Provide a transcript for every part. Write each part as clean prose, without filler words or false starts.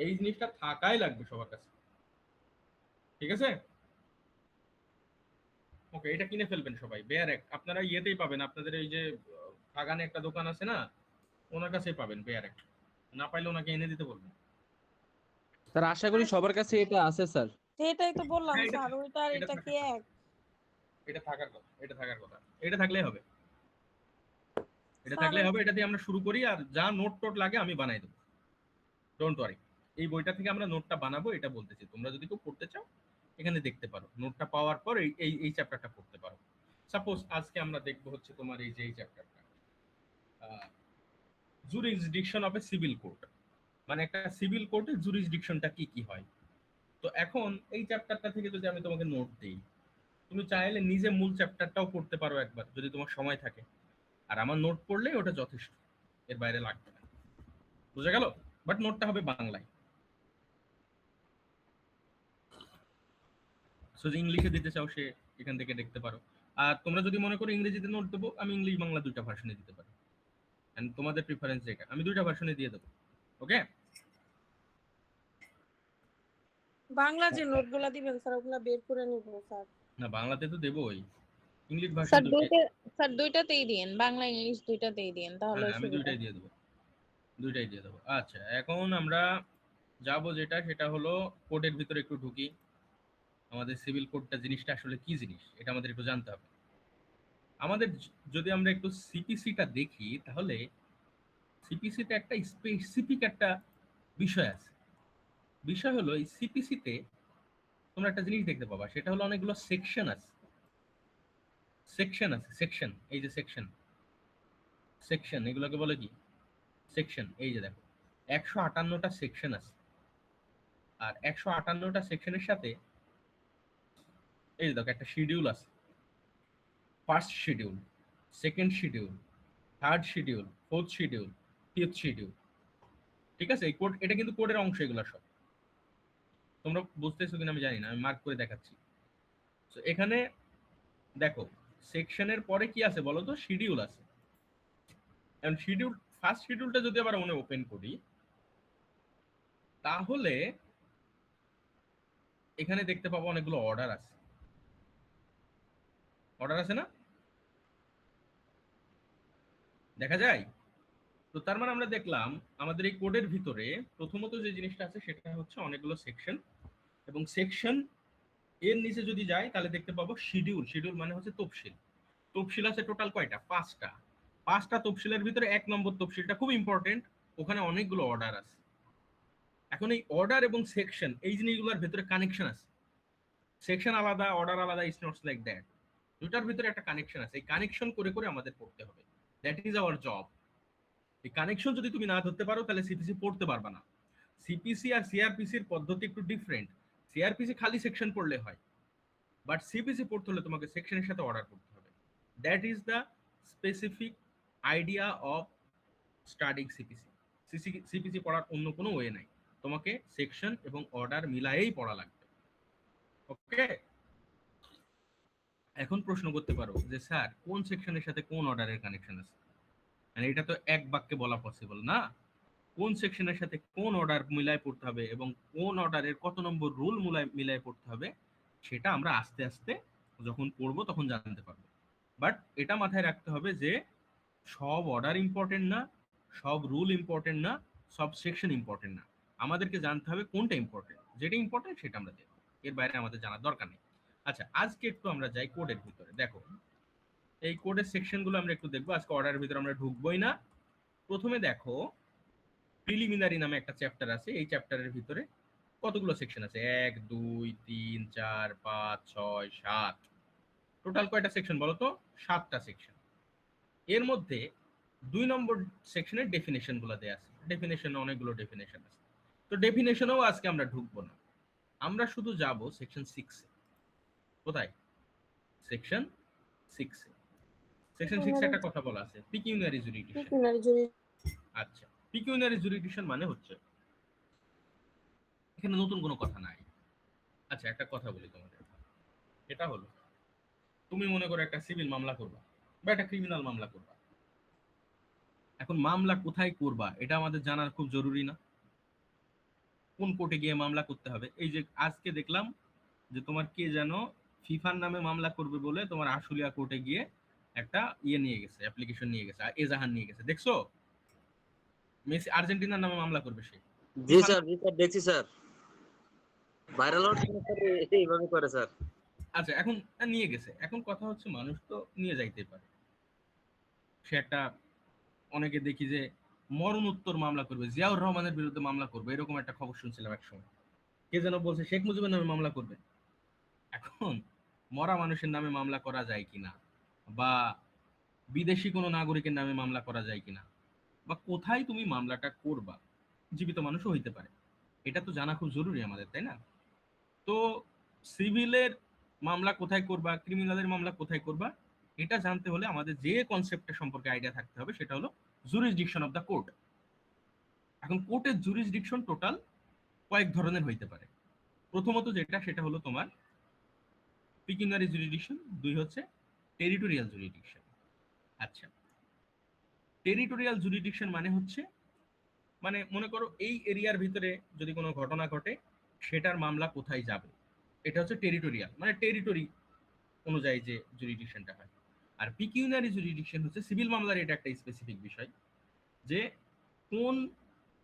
এই জিনিসটা থাকাই লাগবে সবার কাছে, ঠিক আছে? ওকে, এটা কিনে ফেলবেন সবাই। বেয়ার অ্যাক্ট আপনারা ইয়েতেই পাবেন, আপনাদের এই যে বাগানে একটা দোকান আছে না, ওনার কাছেই পাবেন বেয়ার অ্যাক্ট। না পাইলে ওনাকে এনে দিতে বলবেন। স্যার আশা করি সবার কাছে এটা আছে স্যার। এটাই তো বললাম হ্যাঁ, স্যার, ওইটা আর এটা এটা কি থাকার কথা, এক? এটা থাকার কথা, এটা থাকার কথা, এটা থাকলেই হবে, এটা স্যার থাকলেই হবে। এটা দিয়ে আমরা শুরু করি, আর যা নোট টোট লাগে আমি বানাই দেবো, ডোন্ট ওয়ারি। এই বইটা থেকে আমরা নোটটা বানাবো, এটা বলতেছি। তোমরা যদি কেউ পড়তে চাও এখানে দেখতে পারো, নোটটা পাওয়ার পর এই এই এই চ্যাপ্টারটা পড়তে পারো। সাপোজ আজকে আমরা দেখবো হচ্ছে তোমার এই যে এই চ্যাপ্টারটা, jurisdiction of A civil court, মানে একটা সিভিল কোর্টে জুরিসডিকশনটা কি কি হয়। তো এখন এই চ্যাপ্টারটা থেকে যদি আমি তোমাকে নোট দিই, তুমি চাইলে নিজে মূল চ্যাপ্টারটাও পড়তে পারো একবার যদি তোমার সময় থাকে, আর আমার নোট পড়লেই ওটা যথেষ্ট, এর বাইরে লাগবে না। বুঝা গেল? বাট নোটটা হবে বাংলায়। সো যে ইংলিশে দিতে চাও সে এখান থেকে দেখতে পারো। আর তোমরা যদি মনে করো ইংরেজিতে নোট দেবো, আমি ইংলিশ বাংলা দুইটা ভার্সনে দিতে পারি, এন্ড তোমাদের প্রিফারেন্স যেটা আমি দুইটা ভার্সনে দিয়ে দেবো। ওকে, বাংলা যে নোটগুলা দিবেন স্যার ওগুলা বের করে নিব স্যার। না বাংলাতে তো দেবোই, ইংলিশ ভার্সন স্যার দুইটা, স্যার দুইটাতেই দিন, বাংলা ইংলিশ দুইটাতেই দিন, তাহলে হ্যাঁ আমি সুবিধা। দুইটাই দিয়ে দেবো, দুইটাই দিয়ে দেবো। আচ্ছা, এখন আমরা যাব যেটা, সেটা হলো কোডের ভিতরে একটু ঢুকি। আমাদের সিভিল কোডটা জিনিসটা আসলে কি জিনিস এটা আমাদের একটু জানতে হবে। আমাদের যদি আমরা একটু সিপিসিটা দেখি, তাহলে সিপিসিতে একটা স্পেসিফিক একটা বিষয় আছে। বিষয় হলো এই সিপিসিতে তোমরা একটা জিনিস দেখতে পাবা, সেটা হলো অনেকগুলো সেকশন আছে। সেকশন আছে, সেকশন, এই যে সেকশন, সেকশন এগুলোকে বলে কি? সেকশন। এই যে দেখো 158টা সেকশন আছে, আর 158টা সেকশনের সাথে এই যে দেখো একটা শিডিউল আছে। First schedule, second schedule, third schedule, fourth schedule, fifth schedule. ঠিক আছে, এই কোড, এটা কিন্তু কোডের অংশ এগুলো সব। তোমরা বুঝতেছো কিনা আমি জানি না, আমি মার্ক করে দেখাচ্ছি। তো এখানে দেখো সেকশনের পরে কি আছে বলো তো? শিডিউল আছে। এখন শিডিউল, ফার্স্ট শিডিউলটা যদি আবার মনে ওপেন করি, তাহলে এখানে দেখতে পাবো অনেকগুলো অর্ডার আছে। অর্ডার আছে না? দেখা যায়? তো তার মানে আমরা দেখলাম আমাদের এই কোডের ভিতরে প্রথমত যে জিনিসটা আছে সেটা হচ্ছে অনেকগুলো সেকশন, এবং সেকশন এর নিচে যদি যাই তাহলে দেখতে পাবো শিডিউল। শিডিউল মানে হচ্ছে তফসিল। তফসিল আছে টোটাল কয়টা? 5টা। 5টা তফসিলের ভিতরে 1 নম্বর তফসিলটা খুব ইম্পর্টেন্ট, ওখানে অনেকগুলো অর্ডার আছে। এখন এই অর্ডার এবং সেকশন এই জিনিসগুলোর ভিতরে কানেকশন আছে। সেকশন আলাদা, অর্ডার আলাদা, ইটস নট লাইক দ্যাট। দুটার ভিতরে একটা কানেকশন আছে, এই কানেকশন করে করে আমাদের পড়তে হবে। That is our job. এই কানেকশন যদি তুমি না ধরতে পারো তাহলে সিপিসি পড়তে পারবে না। সিপিসি আর সিআরপিসির পদ্ধতি একটু ডিফারেন্ট। সিআরপিসি খালি সেকশন পড়লে হয়, বাট সিপিসি পড়তে হলে তোমাকে সেকশনের সাথে অর্ডার করতে হবে। That is the specific idea of studying CPC. CPC পড়ার অন্য কোনো ওয়ে নাই, তোমাকে সেকশন এবং অর্ডার মিলায়েই পড়া লাগবে। ওকে, এখন প্রশ্ন করতে পারো যে স্যার কোন সেকশনের সাথে কোন অর্ডারের কানেকশন আছে? মানে এটা তো এক বাক্যে বলা পসিবল না। কোন সেকশনের সাথে কোন অর্ডার মিলায় পড়তে হবে এবং কোন অর্ডারের কত নম্বর রুল মিলায় পড়তে হবে, সেটা আমরা আস্তে আস্তে যখন পড়বো তখন জানতে পারবো। বাট এটা মাথায় রাখতে হবে যে সব অর্ডার ইম্পর্টেন্ট না, সব রুল ইম্পর্টেন্ট না, সব সেকশন ইম্পর্টেন্ট না। আমাদেরকে জানতে হবে কোনটা ইম্পর্টেন্ট, যেটা ইম্পর্টেন্ট সেটা আমরা দেখবো, এর বাইরে আমাদের জানার দরকার নেই। আচ্ছা, আজকে একটু আমরা যাই কোডের ভিতরে। দেখো এই কোডের সেকশনগুলো আমরা একটু দেখবো, আজকে অর্ডারের ভিতরে আমরা ঢুকবোই না। প্রথমে দেখো প্রিলিমিনারি নামে একটা চ্যাপ্টার আছে, এই চ্যাপ্টারের ভিতরে কতগুলো সেকশন আছে? 1 2 3 4 5 6 7, টোটাল কয়টা সেকশন বলো তো? 7টা সেকশন। এর মধ্যে 2 নম্বর সেকশনের ডেফিনেশন গুলো দেয়া আছে। ডেফিনেশনে অনেকগুলো ডেফিনেশন আছে, তো ডেফিনেশনেও আজকে আমরা ঢুকবো না, আমরা শুধু যাব সেকশন 6 এ। কোথায়? সেকশন 6 এ। সেকশন 6 এ একটা কথা বলা আছে, পিকিউনিয়ারি জুরিডিকশন। আচ্ছা, পিকিউনিয়ারি জুরিডিকশন মানে হচ্ছে, এখানে নতুন কোনো কথা নাই। আচ্ছা, একটা কথা বলি তোমাদের, এটা হলো তুমি মনে করো একটা সিভিল মামলা করবা বা একটা ক্রিমিনাল মামলা করবা। এখন মামলা কোথায় করবা এটা আমাদের জানার খুব জরুরি না? কোন কোর্টে গিয়ে মামলা করতে হবে। এই যে আজকে দেখলাম যে তোমার কে যেন ফিফার নামে মামলা করবে বলে তোমার আশুলিয়া কোর্টে গিয়ে একটা ইয়ে নিয়ে গেছে, অ্যাপ্লিকেশন নিয়ে গেছে, এজাহার নিয়ে গেছে, দেখছো? মেসি আর্জেন্টিনার নামে মামলা করবে সে। জি স্যার, জি স্যার, দেখছি স্যার, ভাইরাল হওয়ার জন্য স্যার এইভাবে করে স্যার। আচ্ছা, এখন নিয়ে গেছে, এখন কথা হচ্ছে মানুষ তো নিয়ে যাইতে পারে। সে একটা, অনেকে দেখি যে মরণোত্তর মামলা করবে, জিয়াউর রহমানের বিরুদ্ধে মামলা করবে, এরকম একটা খবর শুনছিলাম একসময়। কে যেন বলছে শেখ মুজিবের নামে মামলা করবে। এখন মরা মানুষের নামে মামলা করা যায় কিনা, বা বিদেশি কোনো নাগরিকের নামে মামলা করা যায় কিনা, বা কোথায় তুমি মামলাটা করবা, জীবিত মানুষও হইতে পারে, এটা তো জানা খুব জরুরি আমাদের, তাই না? তো সিভিলের মামলা কোথায় করবা, ক্রিমিনালের মামলা কোথায় করবা, এটা জানতে হলে আমাদের যে কনসেপ্টটা সম্পর্কে আইডিয়া থাকতে হবে সেটা হলো জুরিসডিকশন অফ দ্য কোর্ট। এখন কোর্টের জুরিসডিকশন টোটাল কয়েক ধরনের হইতে পারে। প্রথমত যেটা, সেটা হলো তোমার পিকুনিয়ারি জুরিসডিকশন, দুই হচ্ছে টেরিটোরিয়াল জুরিসডিকশন। আচ্ছা, টেরিটোরিয়াল জুরিসডিকশন মানে হচ্ছে, মানে মনে করো এই এরিয়ার ভিতরে যদি কোনো ঘটনা ঘটে, সেটার মামলা কোথায় যাবে, এটা হচ্ছে টেরিটোরিয়াল, মানে টেরিটরি অনুযায়ী যে জুরিসডিকশনটা হয়। আর পিকিউনারি জুরিসডিকশন হচ্ছে সিভিল মামলার এটা একটা স্পেসিফিক বিষয়, যে কোন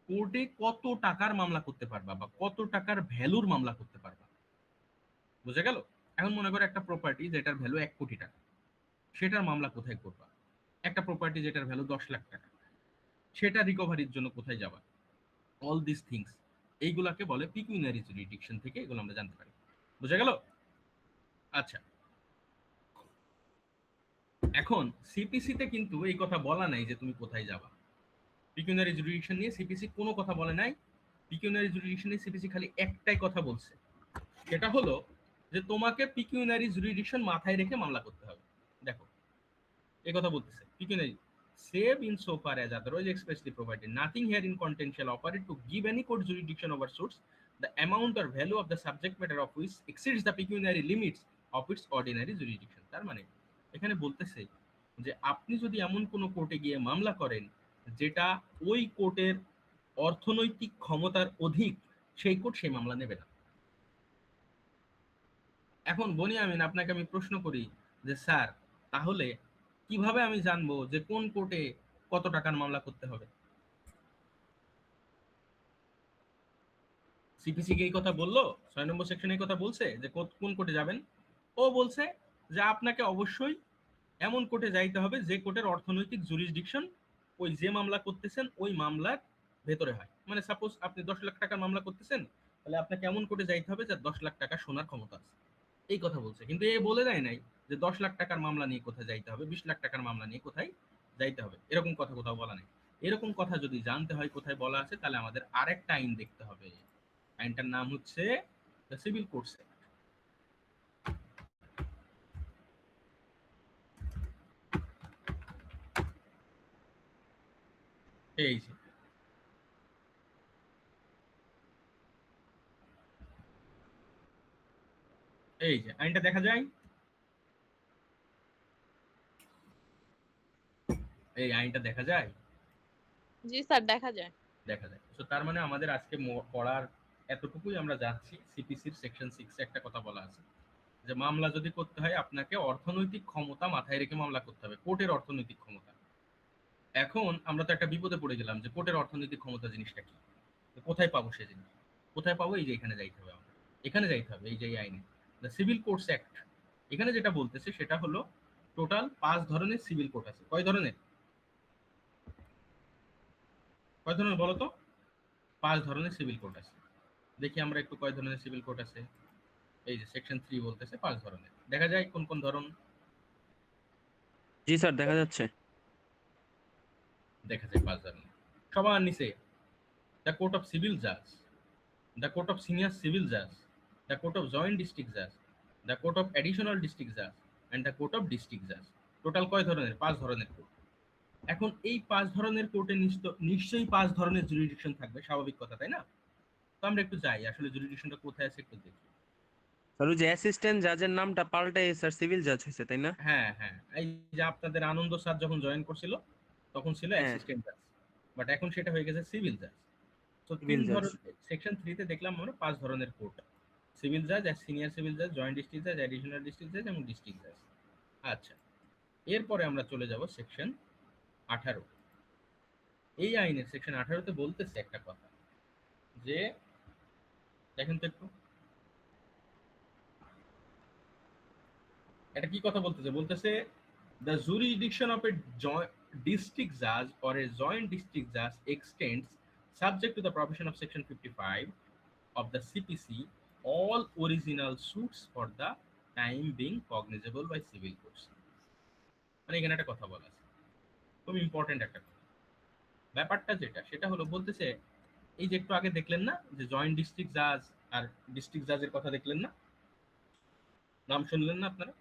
কোর্টে কত টাকার মামলা করতে পারবা বা কত টাকার ভ্যালুর মামলা করতে পারবা। বুঝা গেল? এখন মনে করো একটা প্রপার্টি যেটার ভ্যালু 1 কোটি টাকা, সেটার মামলা কোথায় করবা? একটা প্রপার্টি যেটার ভ্যালু 10 লাখ টাকা, সেটা রিকভারির জন্য কোথায় যাবা? অল দিস থিংস, এইগুলাকে বলে পিকুইনারি জুরিসডিকশন, থেকে এগুলো আমরা জানতে পারি। বুঝা গেল? আচ্ছা, এখন সিপিসি তে কিন্তু এই কথা বলা নাই যে তুমি কোথায় যাবা। পিকুইনারি জুরিসডিকশন নিয়ে সিপিসি কোনো কথা বলে নাই। পিকুইনারি জুরিসডিকশন নিয়ে সিপিসি খালি একটাই কথা বলছে, সেটা হলো যে তোমাকে পিকুইনারি জুরিসডিকশন মাথায় রেখে মামলা করতে হবে। দেখো, এই কথা বলতেছে পিকুইনারি, save in so far as otherwise expressly provided, nothing here in content shall operate to give any court jurisdiction over suits the amount or value of the subject matter of which exceeds the pecuniary limits of its ordinary jurisdiction। তার মানে এখানে বলতেছে যে আপনি যদি এমন কোনো কোর্টে গিয়ে মামলা করেন যেটা ওই কোর্টের অর্থনৈতিক ক্ষমতার অধিক, সেই কোর্ট সেই মামলা নেবে না। এখন বনিয়ামিন, আপনাকে আমি প্রশ্ন করি যে স্যার, তাহলে কিভাবে আমি জানবো যে কোন কোর্টে কত টাকার মামলা করতে হবে? সিপিসি কে এই কথা বললো, 6 নম্বর সেকশনে এই কথা বলছে যে কোন কোর্টে যাবেন? ও বলছে যে আপনাকে অবশ্যই এমন কোর্টে যাইতে হবে যে কোর্টের অর্থনৈতিক জুরিসডিকশন ওই যে মামলা করতেছেন ওই মামলার ভেতরে হয়। মানে সাপোজ আপনি 10 লাখ টাকার মামলা করতেছেন, তাহলে আপনাকে এমন কোর্টে যাইতে হবে যার 10 লাখ টাকা শোনার ক্ষমতা আছে, এই কথা বলছে। কিন্তু এ বলে দেয় নাই যে 10 লাখ টাকার মামলা নিয়ে কোথায় যাইতে হবে, 20 লাখ টাকার মামলা নিয়ে কোথায় যাইতে হবে, এরকম কথা কোথাও বলা নেই। এরকম কথা যদি জানতে হয় কোথায় বলা আছে, তাহলে আমাদের আরেকটা আইন দেখতে হবে। আইনটার নাম হচ্ছে দ্য সিভিল কোর্টস অ্যাক্ট। এই যে এই যে আইনটা দেখা যায়, এই আইনটা দেখা যায়, জি স্যার, দেখা যায়। দেখা যায়। তো তার মানে আমাদের আজকে পড়ার এতটুকুই আমরা যাচ্ছি। সিপিসির সেকশন 6 এ একটা কথা বলা আছে যে মামলা যদি করতে হয় আপনাকে অর্থনৈতিক ক্ষমতা মাথায় রেখে মামলা করতে হবে, কোর্টের অর্থনৈতিক ক্ষমতা। এখন আমরা তো একটা বিপদে পড়ে গেলাম যে কোর্টের অর্থনৈতিক ক্ষমতা জিনিসটা কি, কোথায় পাবো সে জিনিস, কোথায় পাবো? এই যে এখানে যাইতে হবে, আমাদের এখানে যাইতে হবে, এই যে এই আইনে দ্য সিভিল কোর্টস অ্যাক্ট। এখানে যেটা বলতেছে সেটা হলো টোটাল 5 ধরনের সিভিল কোর্ট আছে। কয় ধরনের? কয় ধরনের বলো তো? 5 ধরনের সিভিল কোর্ট আছে। দেখি আমরা একটু কয় ধরনের সিভিল কোর্ট আছে। এই যে সেকশন 3 বলতেছে 5 ধরনের। দেখা যায় কোন কোন ধরন? জি স্যার, দেখা যাচ্ছে। দেখা যায় 5 ধরনের। সবার নিচে দ্য কোর্ট অফ সিভিল জাজ, the court of senior civil জাজ, the court of joint district জাজ, the court of additional district জাজ and the court of district জাজ। টোটাল কয় ধরনের? 5 ধরনের কোর্ট। এখন এই 5 ধরনের কোর্টে নিশ্চয়ই 5 ধরনের জুরিডিকশন থাকবে, স্বাভাবিক কথা, তাই না? তো আমরা একটু যাই, আসলে জুরিডিকশনটা কোথায় আছে একটু দেখি। স্যার ওই যে অ্যাসিস্ট্যান্ট জাজের নামটা পাল্টাই স্যার সিভিল জাজ হয়েছে, তাই না? হ্যাঁ হ্যাঁ, এই যে আপনাদের আনন্দ স্যার যখন জয়েন করছিল তখন ছিল হ্যাঁ। অ্যাসিস্ট্যান্ট জাজ, বাট এখন সেটা হয়ে গেছে সিভিল জাজ। তো Civil judge. সেকশন 3 তে দেখলাম আমরা 5 ধরনের কোর্ট, সিভিল জাজ, সিনিয়র সিভিল জাজ, জয়েন্ট ডিস্ট্রিক্ট জাজ, অ্যাডিশনাল ডিস্ট্রিক্ট জাজ এবং ডিস্ট্রিক্ট জাজ। আচ্ছা, এরপরে আমরা চলে যাব সেকশন 18। এই আইনের সেকশন 18 তে বলতেছে একটা কথা, যে দেখেন তো একটু এটা কি কথা বলতেছে। বলতেছে the jurisdiction of a district judge or a joint district judge extends, subject to the provision of section 55 of the CPC, all original suits for the time being cognizable by civil courts। মানে এখানে একটা কথা বলা আছে, খুব important একটা কথা। ব্যাপারটা যেটা সেটা হলো বলতেছে, এই যে একটু আগে দেখলেন না যে জয়েন্ট ডিস্ট্রিক্ট জাজ আর ডিস্ট্রিক্ট জাজের কথা দেখলেন না, নাম শুনলেন না আপনারা?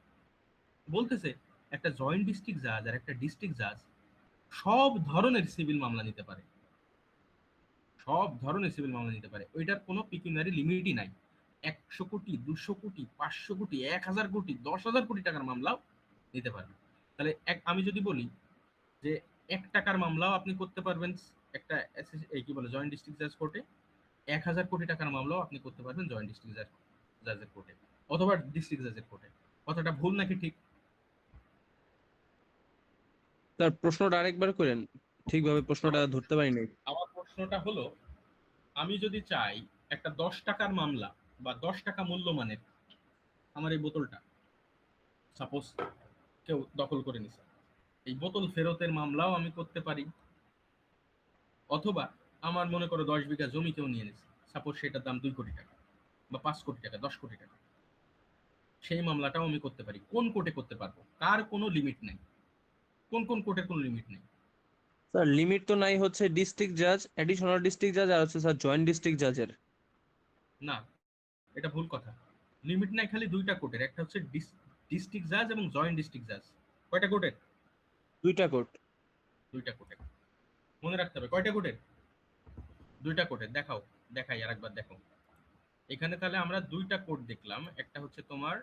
বলতেছে একটা জয়েন্ট ডিস্ট্রিক্ট জাজ আর একটা ডিস্ট্রিক্ট জাজ সব ধরনের সিভিল মামলা নিতে পারে, সব ধরনের সিভিল মামলা নিতে পারে। ওইটার কোনো পিকুনিয়ারি লিমিটই নাই। 100 কোটি, 200 কোটি, 500 কোটি, 1000 কোটি, 10,000 কোটি টাকার মামলাও নিতে পারবে। তাহলে আমি যদি বলি যে 1 টাকার মামলাও আপনি করতে পারবেন একটা কি বলে জয়েন্ট ডিস্ট্রিক্ট জাজ কোর্টে, 1000 কোটি টাকার মামলাও আপনি করতে পারবেন জয়েন্ট ডিস্ট্রিক্ট জাজের কোর্টে অথবা ডিস্ট্রিক্ট জাজের কোর্টে। কথাটা ভুল নাকি ঠিক? স্যার প্রশ্নটা আরেকবার করেন, ঠিকভাবে প্রশ্নটা ধরতে পারি নাই। আমার প্রশ্নটা হলো, আমি যদি চাই একটা 10 টাকার মামলা বা 10 টাকা মূল্যমানের আমার এই বোতলটা সাপোজ কেউ দখল করে নিছে, এই বোতল ফেরতের মামলাও আমি করতে পারি। অথবা আমার মনে করো 10 বিঘা জমি কেউ নিয়ে নিছে, সাপোজ সেটার দাম 2 কোটি টাকা বা 5 কোটি টাকা, 10 কোটি টাকা, সেই মামলাটাও আমি করতে পারি। কোন কোর্টে করতে পারবো? কার কোনো লিমিট নেই। কোন কোন কোর্টের কোনো লিমিট নেই? স্যার লিমিট তো নাই হচ্ছে ডিস্ট্রিক্ট জাজ, অ্যাডিশনাল ডিস্ট্রিক্ট জাজ আর হচ্ছে স্যার জয়েন্ট ডিস্ট্রিক্ট জাজের। না, এটা ভুল কথা। লিমিট নাই খালি 2টা কোর্টের, একটা হচ্ছে ডিস্ট্রিক্ট জাজ এবং জয়েন্ট ডিস্ট্রিক্ট জাজ। কয়টা কোর্টের? 2টা কোর্ট। 2টা কোর্টের। মনে রাখতে হবে কয়টা কোর্টের? 2টা কোর্টের। দেখাই আরেকবার দেখো। এখানে তাহলে আমরা 2টা কোর্ট দেখলাম। একটা হচ্ছে তোমার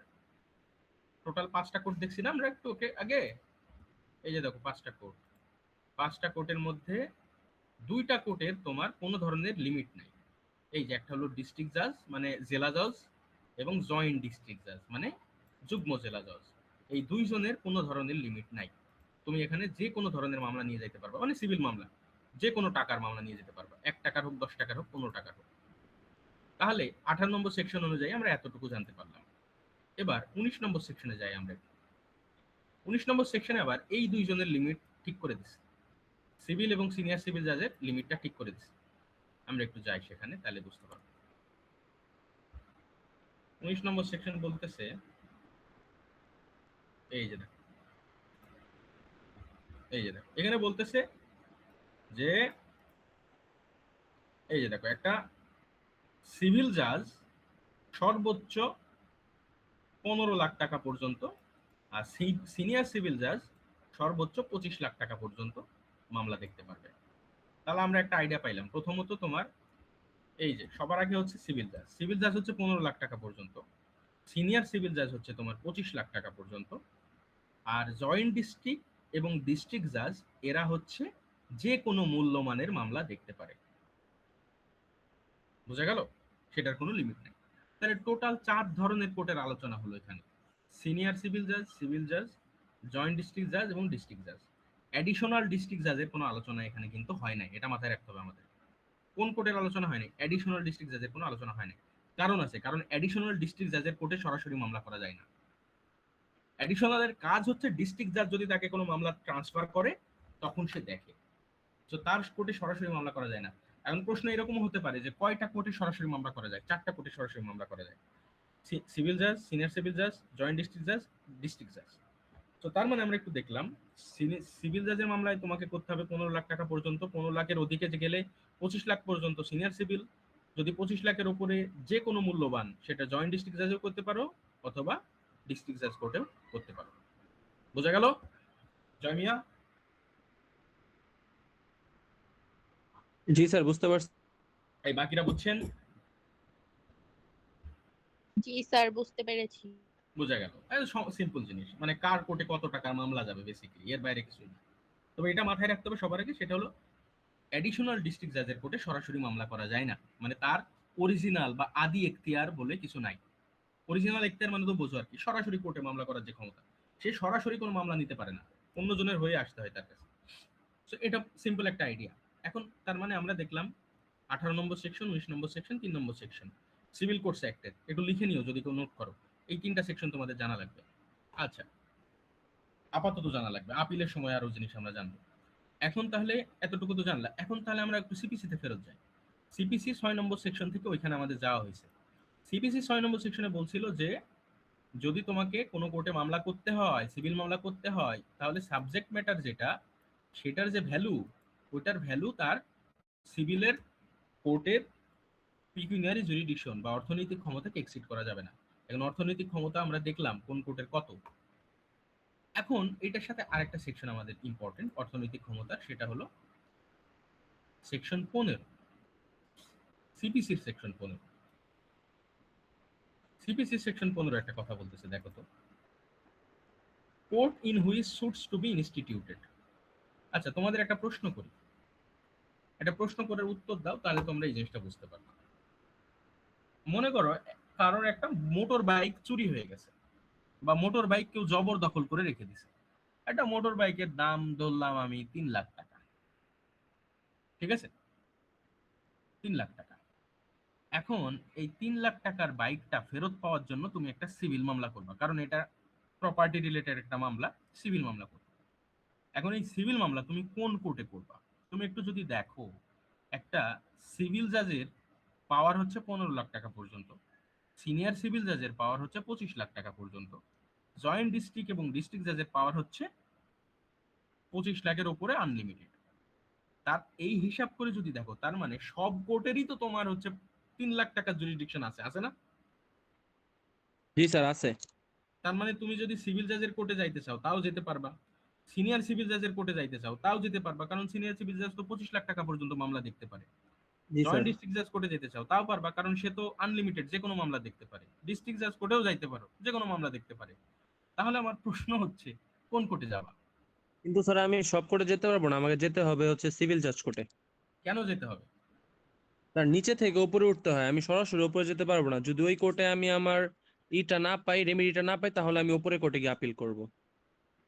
টোটাল 5টা কোর্ট দেখছি না আমরা একটু ওকে আগে। এই যে দেখো 5টা কোর্ট, 5টা কোর্টের মধ্যে 2টা কোর্টের তোমার কোনো ধরনের লিমিট নাই। এই যে একটা হলো ডিস্ট্রিক্ট জাজ মানে জেলা জজ এবং জয়েন্ট ডিস্ট্রিক্ট জাজ মানে যুগ্ম জেলা জজ, এই 2 জনের কোনো ধরনের লিমিট নাই। তুমি এখানে যে কোনো ধরনের মামলা নিয়ে যেতে পারবা, মানে সিভিল মামলা, যে কোনো টাকার মামলা নিয়ে যেতে পারবা, 1 টাকার হোক, 10 টাকার হোক, 15 টাকার হোক। তাহলে 18 নম্বর সেকশন অনুযায়ী আমরা এতটুকু জানতে পারলাম। এবার 19 নম্বর সেকশনে যাই আমরা। 19 নম্বর সেকশনে আবার এই 2 জনের লিমিট ঠিক করে দিচ্ছে, সিভিল এবং সিনিয়র সিভিল জাজের লিমিটটা ঠিক করে দিচ্ছে। আমরা একটু যাই সেখানে, তাহলে বুঝতে পারবো। 19 নম্বর সেকশন বলতেছে, এই যে দেখো, এখানে বলতেছে যে এই যে দেখো, একটা সিভিল জাজ সর্বোচ্চ 15 লাখ টাকা পর্যন্ত আর সিনিয়র সিভিল জাজ সর্বোচ্চ 25 লাখ টাকা পর্যন্ত মামলা দেখতে পারবে। তাহলে আমরা একটা আইডিয়া পাইলাম। প্রথমত তোমার এই যে সবার আগে হচ্ছে সিভিল জাজ হচ্ছে 15 লাখ টাকা পর্যন্ত, সিনিয়র সিভিল জাজ হচ্ছে তোমার 25 লাখ টাকা পর্যন্ত, আর জয়েন্ট ডিস্ট্রিক্ট এবং ডিস্ট্রিক্ট জাজ এরা হচ্ছে যে কোনো মূল্যমানের মামলা দেখতে পারে। বোঝা গেল? সেটার কোনো লিমিট নেই। তাহলে টোটাল 4 ধরনের কোর্টের আলোচনা হলো এখানে, সিনিয়র সিভিল জাজ, জয়েন্ট ডিস্ট্রিক্ট জাজ এবং ডিস্ট্রিক্ট জাজ। অ্যাডিশনাল ডিস্ট্রিক্ট জাজের কোনো আলোচনা এখানে কিন্তু হয় নাই, এটা মাথায় রাখতে হবে আমাদের। কোন কোর্টের আলোচনা হয়নি? অ্যাডিশনাল ডিস্ট্রিক্ট জাজের কোনো আলোচনা হয়নি। কারণ আছে, কারণ অ্যাডিশনাল ডিস্ট্রিক্ট জাজের কোর্টে সরাসরি মামলা করা যায় না। অ্যাডিশনালের কাজ হচ্ছে ডিস্ট্রিক্ট জাজ যদি তাকে কোনো মামলা ট্রান্সফার করে তখন সে দেখে, তো তার কোর্টে সরাসরি মামলা করা যায় না। এখন প্রশ্ন এরকম হতে পারে যে কয়টা কোর্টে সরাসরি মামলা করা যায়? 4টা কোর্টে সরাসরি মামলা করা যায়, সিভিল জাজ, সিনিয়র সিভিল জাজ, জয়েন্ট ডিস্ট্রিক্ট জাজ, ডিস্ট্রিক্ট জাজ। তো তার মানে আমরা একটু দেখলাম, সিভিল জাজের মামলায় তোমাকে করতে হবে 15 লাখ টাকা পর্যন্ত, 15 লাখের অধিকে গেলে 25 লাখ পর্যন্ত সিনিয়র সিভিল, যদি 25 লাখের উপরে যে কোনো মূল্যবান সেটা জয়েন্ট ডিস্ট্রিক্ট জাজেও করতে পারো অথবা ডিস্ট্রিক্ট জাজ কোর্টেও করতে পারো। বোঝা গেল জয় মিয়া? জি স্যার বুঝতে পারছি। এই বাকিরা বুঝছেন? জি স্যার বুঝতে পেরেছি। বোঝা গেল। সিম্পল জিনিস, মানে কার কোর্টে কত টাকার মামলা যাবে বেসিক্যালি, এর বাইরে কিছুই না। তবে এটা মাথায় রাখতে হবে সবার আগে, সেটা হলো অ্যাডিশনাল ডিস্ট্রিক্ট জাজের কোর্টে সরাসরি মামলা করা যায় না, মানে তার অরিজিনাল বা আদি এখতিয়ার বলে কিছু নাই। অরিজিনাল এখতিয়ার মানে তো বোঝো আর কি, সরাসরি কোর্টে মামলা করার যে ক্ষমতা, সে সরাসরি কোনো মামলা নিতে পারে না, অন্যজনের হয়ে আসতে হয় তার কাছে। সো এটা সিম্পল একটা আইডিয়া। এখন তার মানে আমরা দেখলাম 18 নম্বর সেকশন, 19 নম্বর সেকশন, 3 নম্বর সেকশন সিভিল কোর্টস অ্যাক্টের, একটু লিখে নিও যদি কেউ নোট করো, এই 3টা সেকশন তোমাদের জানা লাগবে। আচ্ছা, আপাতত জানা লাগবে, আপিলের সময় আরো জিনিস আমরা জানবো। এখন তাহলে এতটুকু তো জানলা, এখন তাহলে আমরা একটু সিপিসি তে ফেরত যাই। সিপিসি 6 নম্বর সেকশন থেকে ওইখানে আমাদের যাওয়া হয়েছে। সিপিসি 6 নম্বর সেকশনে বলছিল যে যদি তোমাকে কোনো কোর্টে মামলা করতে হয়, সিভিল মামলা করতে হয়, তাহলে সাবজেক্ট ম্যাটার যেটা, সেটার যে ভ্যালু, ওইটার ভ্যালু তার সিভিলের কোর্টের পিকুনিয়ারি জুরিডিকশন বা অর্থনৈতিক ক্ষমতাকে এক্সিড করা যাবে না। এখন অর্থনৈতিক ক্ষমতা আমরা দেখলাম কোন কোর্টের কত। এখন এটার সাথে আরেকটা সেকশন আমাদের ইম্পর্টেন্ট অর্থনৈতিক ক্ষমতার, সেটা হলো সেকশন 15, সিপিসির সেকশন 15। সিপিসি সেকশন 15 একটা কথা বলতেছে, দেখো তো, court in which suits to be instituted. আচ্ছা, তোমাদের একটা প্রশ্ন করি, একটা প্রশ্ন করার উত্তর দাও, তাহলে তোমরা এই জিনিসটা বুঝতে পারবে। মনে করো কারোর একটা মোটর বাইক চুরি হয়ে গেছে, বা মোটর বাইক কেউ জবরদখল করে রেখে দিছে। একটা মোটর বাইকের দাম ধরলাম আমি 3 লাখ টাকা, ঠিক আছে, 3 লাখ টাকা। এখন এই 3 লাখ টাকার বাইকটা ফেরত পাওয়ার জন্য তুমি একটা সিভিল মামলা করবা, কারণ এটা প্রপার্টি রিলেটেড একটা মামলা, সিভিল মামলা করবা। এখন এই সিভিল মামলা তুমি কোন কোর্টে করবা? তুমি একটু যদি দেখো, একটা সিভিল জাজের পাওয়ার হচ্ছে 15 লাখ টাকা পর্যন্ত, সিনিয়র সিভিল জাজের পাওয়ার হচ্ছে 25 লাখ টাকা পর্যন্ত, জয়েন্ট ডিস্ট্রিক্ট এবং ডিস্ট্রিক্ট জাজের পাওয়ার হচ্ছে 25 লাখের উপরে আনলিমিটেড। তার এই হিসাব করে যদি দেখো, তার মানে সব কোর্টেরই তো তোমার হচ্ছে 3 লাখ টাকার জুরিডিকশন আছে, আছে না? জি স্যার আছে। তার মানে তুমি যদি সিভিল জাজের কোর্টে যাইতে চাও তাও যেতে পারবা, সিনিয়র সিভিল জাজের কোর্টে যাইতে চাও তাও যেতে পারবা, কারণ সিনিয়র সিভিল জাজ তো 25 লাখ টাকা পর্যন্ত মামলা দেখতে পারে। জি স্যার। জয়েন্ট ডিস্ট্রিক্ট জাজ কোর্টে যেতে চাও তাও পারবা, কারণ সে তো আনলিমিটেড, যে কোনো মামলা দেখতে পারে। ডিস্ট্রিক্ট জাজ কোর্টেও যাইতে পারো, যে কোনো মামলা দেখতে পারে। তাহলে আমার প্রশ্ন হচ্ছে কোন কোর্টে যাবা? কিন্তু স্যার আমি সব কোর্টে যেতে পারবো না, আমাকে যেতে হবে হচ্ছে সিভিল জাজ কোর্টে। কেন যেতে হবে? তার নিচে থেকে উপরে উঠতে হয়, আমি সরাসরি উপরে যেতে পারবো না। যদি ওই কোর্টে আমি আমার ইটা না পাই, রেমিডিটা না পাই, তাহলে আমি উপরে কোর্টে গিয়ে আপিল করব।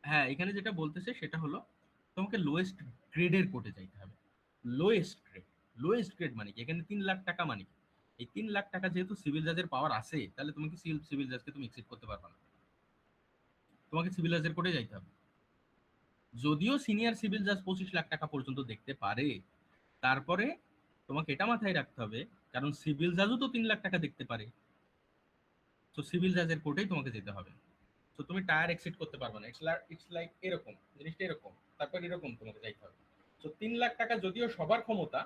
হ্যাঁ, এখানে যেটা বলতেছে সেটা হলো তোমাকে লোয়েস্ট গ্রেডের কোর্টে যাইতে হবে। লোয়েস্ট গ্রেড, লোয়েস্ট গ্রেড মানে কি? এখানে 3 লাখ টাকা মানে কি? এই 3 লাখ টাকা যেহেতু সিভিল জাজের পাওয়ার আছে, তাহলে তোমাকে সিভিল জাজকে তুমি এক্সিট করতে পারবে না, তোমাকে সিভিল জাজের কোর্টে যাইতে হবে। যদিও সিনিয়র সিভিল জাজ 25 লাখ টাকা পর্যন্ত দেখতে পারে, তারপরে তোমাকে এটা মাথায় রাখতে হবে, কারণ সিভিল জাজও তো 3 লাখ টাকা দেখতে পারে, তো সিভিল জাজের কোর্টেই তোমাকে যেতে হবে। তো তুমি টায়ার এক্সিট করতে পারবে না, ইটস লাইক এরকম, জিনিসটা এরকম, তারপর এরকম তোমাকে যাইতে হবে। তো 3 লাখ টাকা যদিও সবার ক্ষমতা,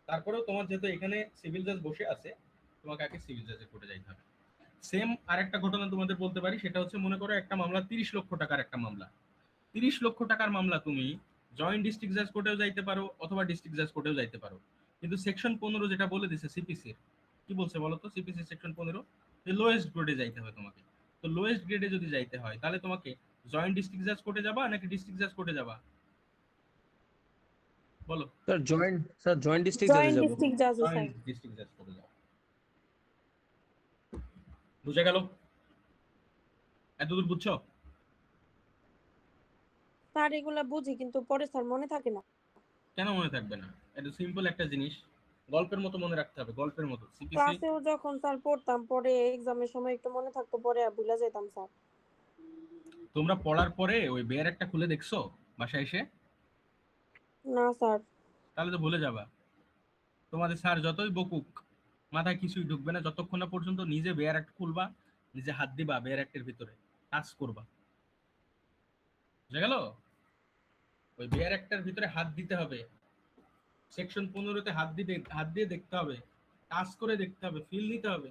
তারপরেও তোমার যেহেতু এখানে সিভিল জাজ বসে আছে, তোমাকে আগে সিভিল জাজের কোর্টে যাইতে হবে। সেম আরেকটা ঘটনা তোমাদের বলতে পারি, সেটা হচ্ছে মনে করো একটা মামলা 30 লক্ষ টাকার একটা মামলা, 30 লক্ষ টাকার মামলা তুমি জয়েন্ট ডিস্ট্রিক্ট জাজ কোর্টেও যাইতে পারো অথবা ডিস্ট্রিক্ট জাজ কোর্টেও যাইতে পারো। কিন্তু সেকশন 15 যেটা বলে দিছে সিপিসি, কি বলছে বলো তো? সিপিসি সেকশন 15 যে লোয়েস্ট গ্রেডে যাইতে হবে তোমাকে। তো লোয়েস্ট গ্রেডে যদি যাইতে হয়, তাহলে তোমাকে জয়েন্ট ডিস্ট্রিক্ট জাজ কোর্টে যাবা নাকি ডিস্ট্রিক্ট জাজ কোর্টে যাবা? বলো। স্যার জয়েন্ট ডিস্ট্রিক্ট জাজে জয়েন্ট যাব। ডিস্ট্রিক্ট জাজে স্যার। জয়েন্ট ডিস্ট্রিক্ট জাজ কোর্টে যাও। বুঝে গেল? এতদূর বুঝছো? স্যার এগুলা বুঝি, কিন্তু পরে স্যার মনে থাকে না। কেন মনে থাকবে না? এটা সিম্পল একটা জিনিস, গল্পের মতো মনে রাখতে হবে, গল্পের মতো। সিপিসি ক্লাসেও যখন স্যার পড়তাম, পরে এক্সামের সময় একটু মনে থাকতো, পরে আর ভুলে যেতাম স্যার। তোমরা পড়ার পরে ওই বেয়ার একটা খুলে দেখছো বাসায় এসে? না স্যার। তাহলে তো ভুলে যাবা। তোমাদের স্যার যতই বকুক, মাথায় কিছুই ঢুকবে না যতক্ষণ না পর্যন্ত নিজে বেয়ার একটা খুলবা, নিজে হাত দিবা বেয়ার একটের ভিতরে, টাচ করবা। বুঝা গেল? ওই বেয়ার একটার ভিতরে হাত দিতে হবে, সেকশন 15-তে হাত দিয়ে দেখতে হবে, টাচ করে দেখতে হবে, ফিল নিতে হবে।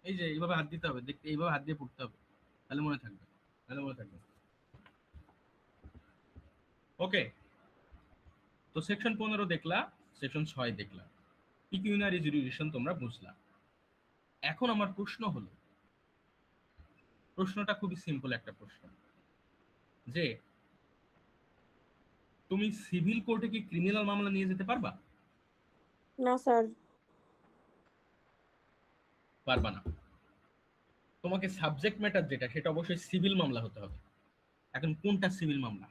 এই যে এইভাবে হাত দিতে হবে, দেখতে এইভাবে হাত দিয়ে পড়তে হবে, তাহলে মনে থাকবে, তাহলে মনে থাকবে। ওকে, তো সেকশন 15 দেখলা, সেকশন 6 দেখলা, পিকিউনিয়ারি জুরিডিকশন তোমরা বুঝলা। এখন আমার প্রশ্ন হলো, প্রশ্নটা খুবই সিম্পল একটা প্রশ্ন, যে তুমি সিভিল কোর্টে কি ক্রিমিনাল মামলা নিয়ে যেতে পারবা? না স্যার। পারবা না। তোমাকে সাবজেক্ট ম্যাটার যেটা সেটা অবশ্যই সিভিল মামলা হতে হবে। এখন কোনটা সিভিল মামলা?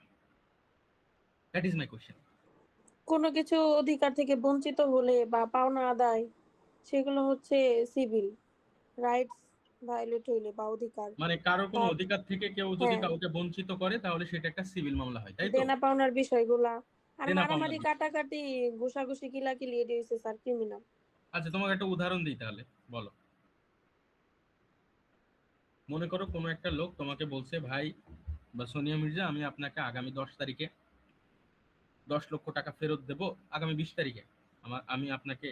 That is my question. কোনো কিছু অধিকার থেকে বঞ্চিত হলে বা পাওনা আদায়, সেগুলো হচ্ছে সিভিল রাইটস ভায়োলেট হইলে বা অধিকার। মানে কারো কোনো তার অধিকার থেকে কেউ যদি হ্যাঁ, কাউকে বঞ্চিত করে তাহলে সেটা একটা সিভিল মামলা হয়, তাই তো? দেনা পাওনার বিষয়গুলা। আর দেনা পাওনার মারামারি বিষয়। কাটাকাটি ঘুষাঘুষি কিলাকিলি এটি হচ্ছে স্যার ক্রিমিনাল। আচ্ছা, তোমাকে একটা উদাহরণ দিই তাহলে, বলো। মনে করো কোনো একটা লোক তোমাকে বলছে, ভাই বা সোনিয়া মির্জা, আমি আপনাকে আগামী 10 তারিখে 10 লক্ষ টাকা ফেরত দেব। আগামী 20 তারিখে আমি আপনাকে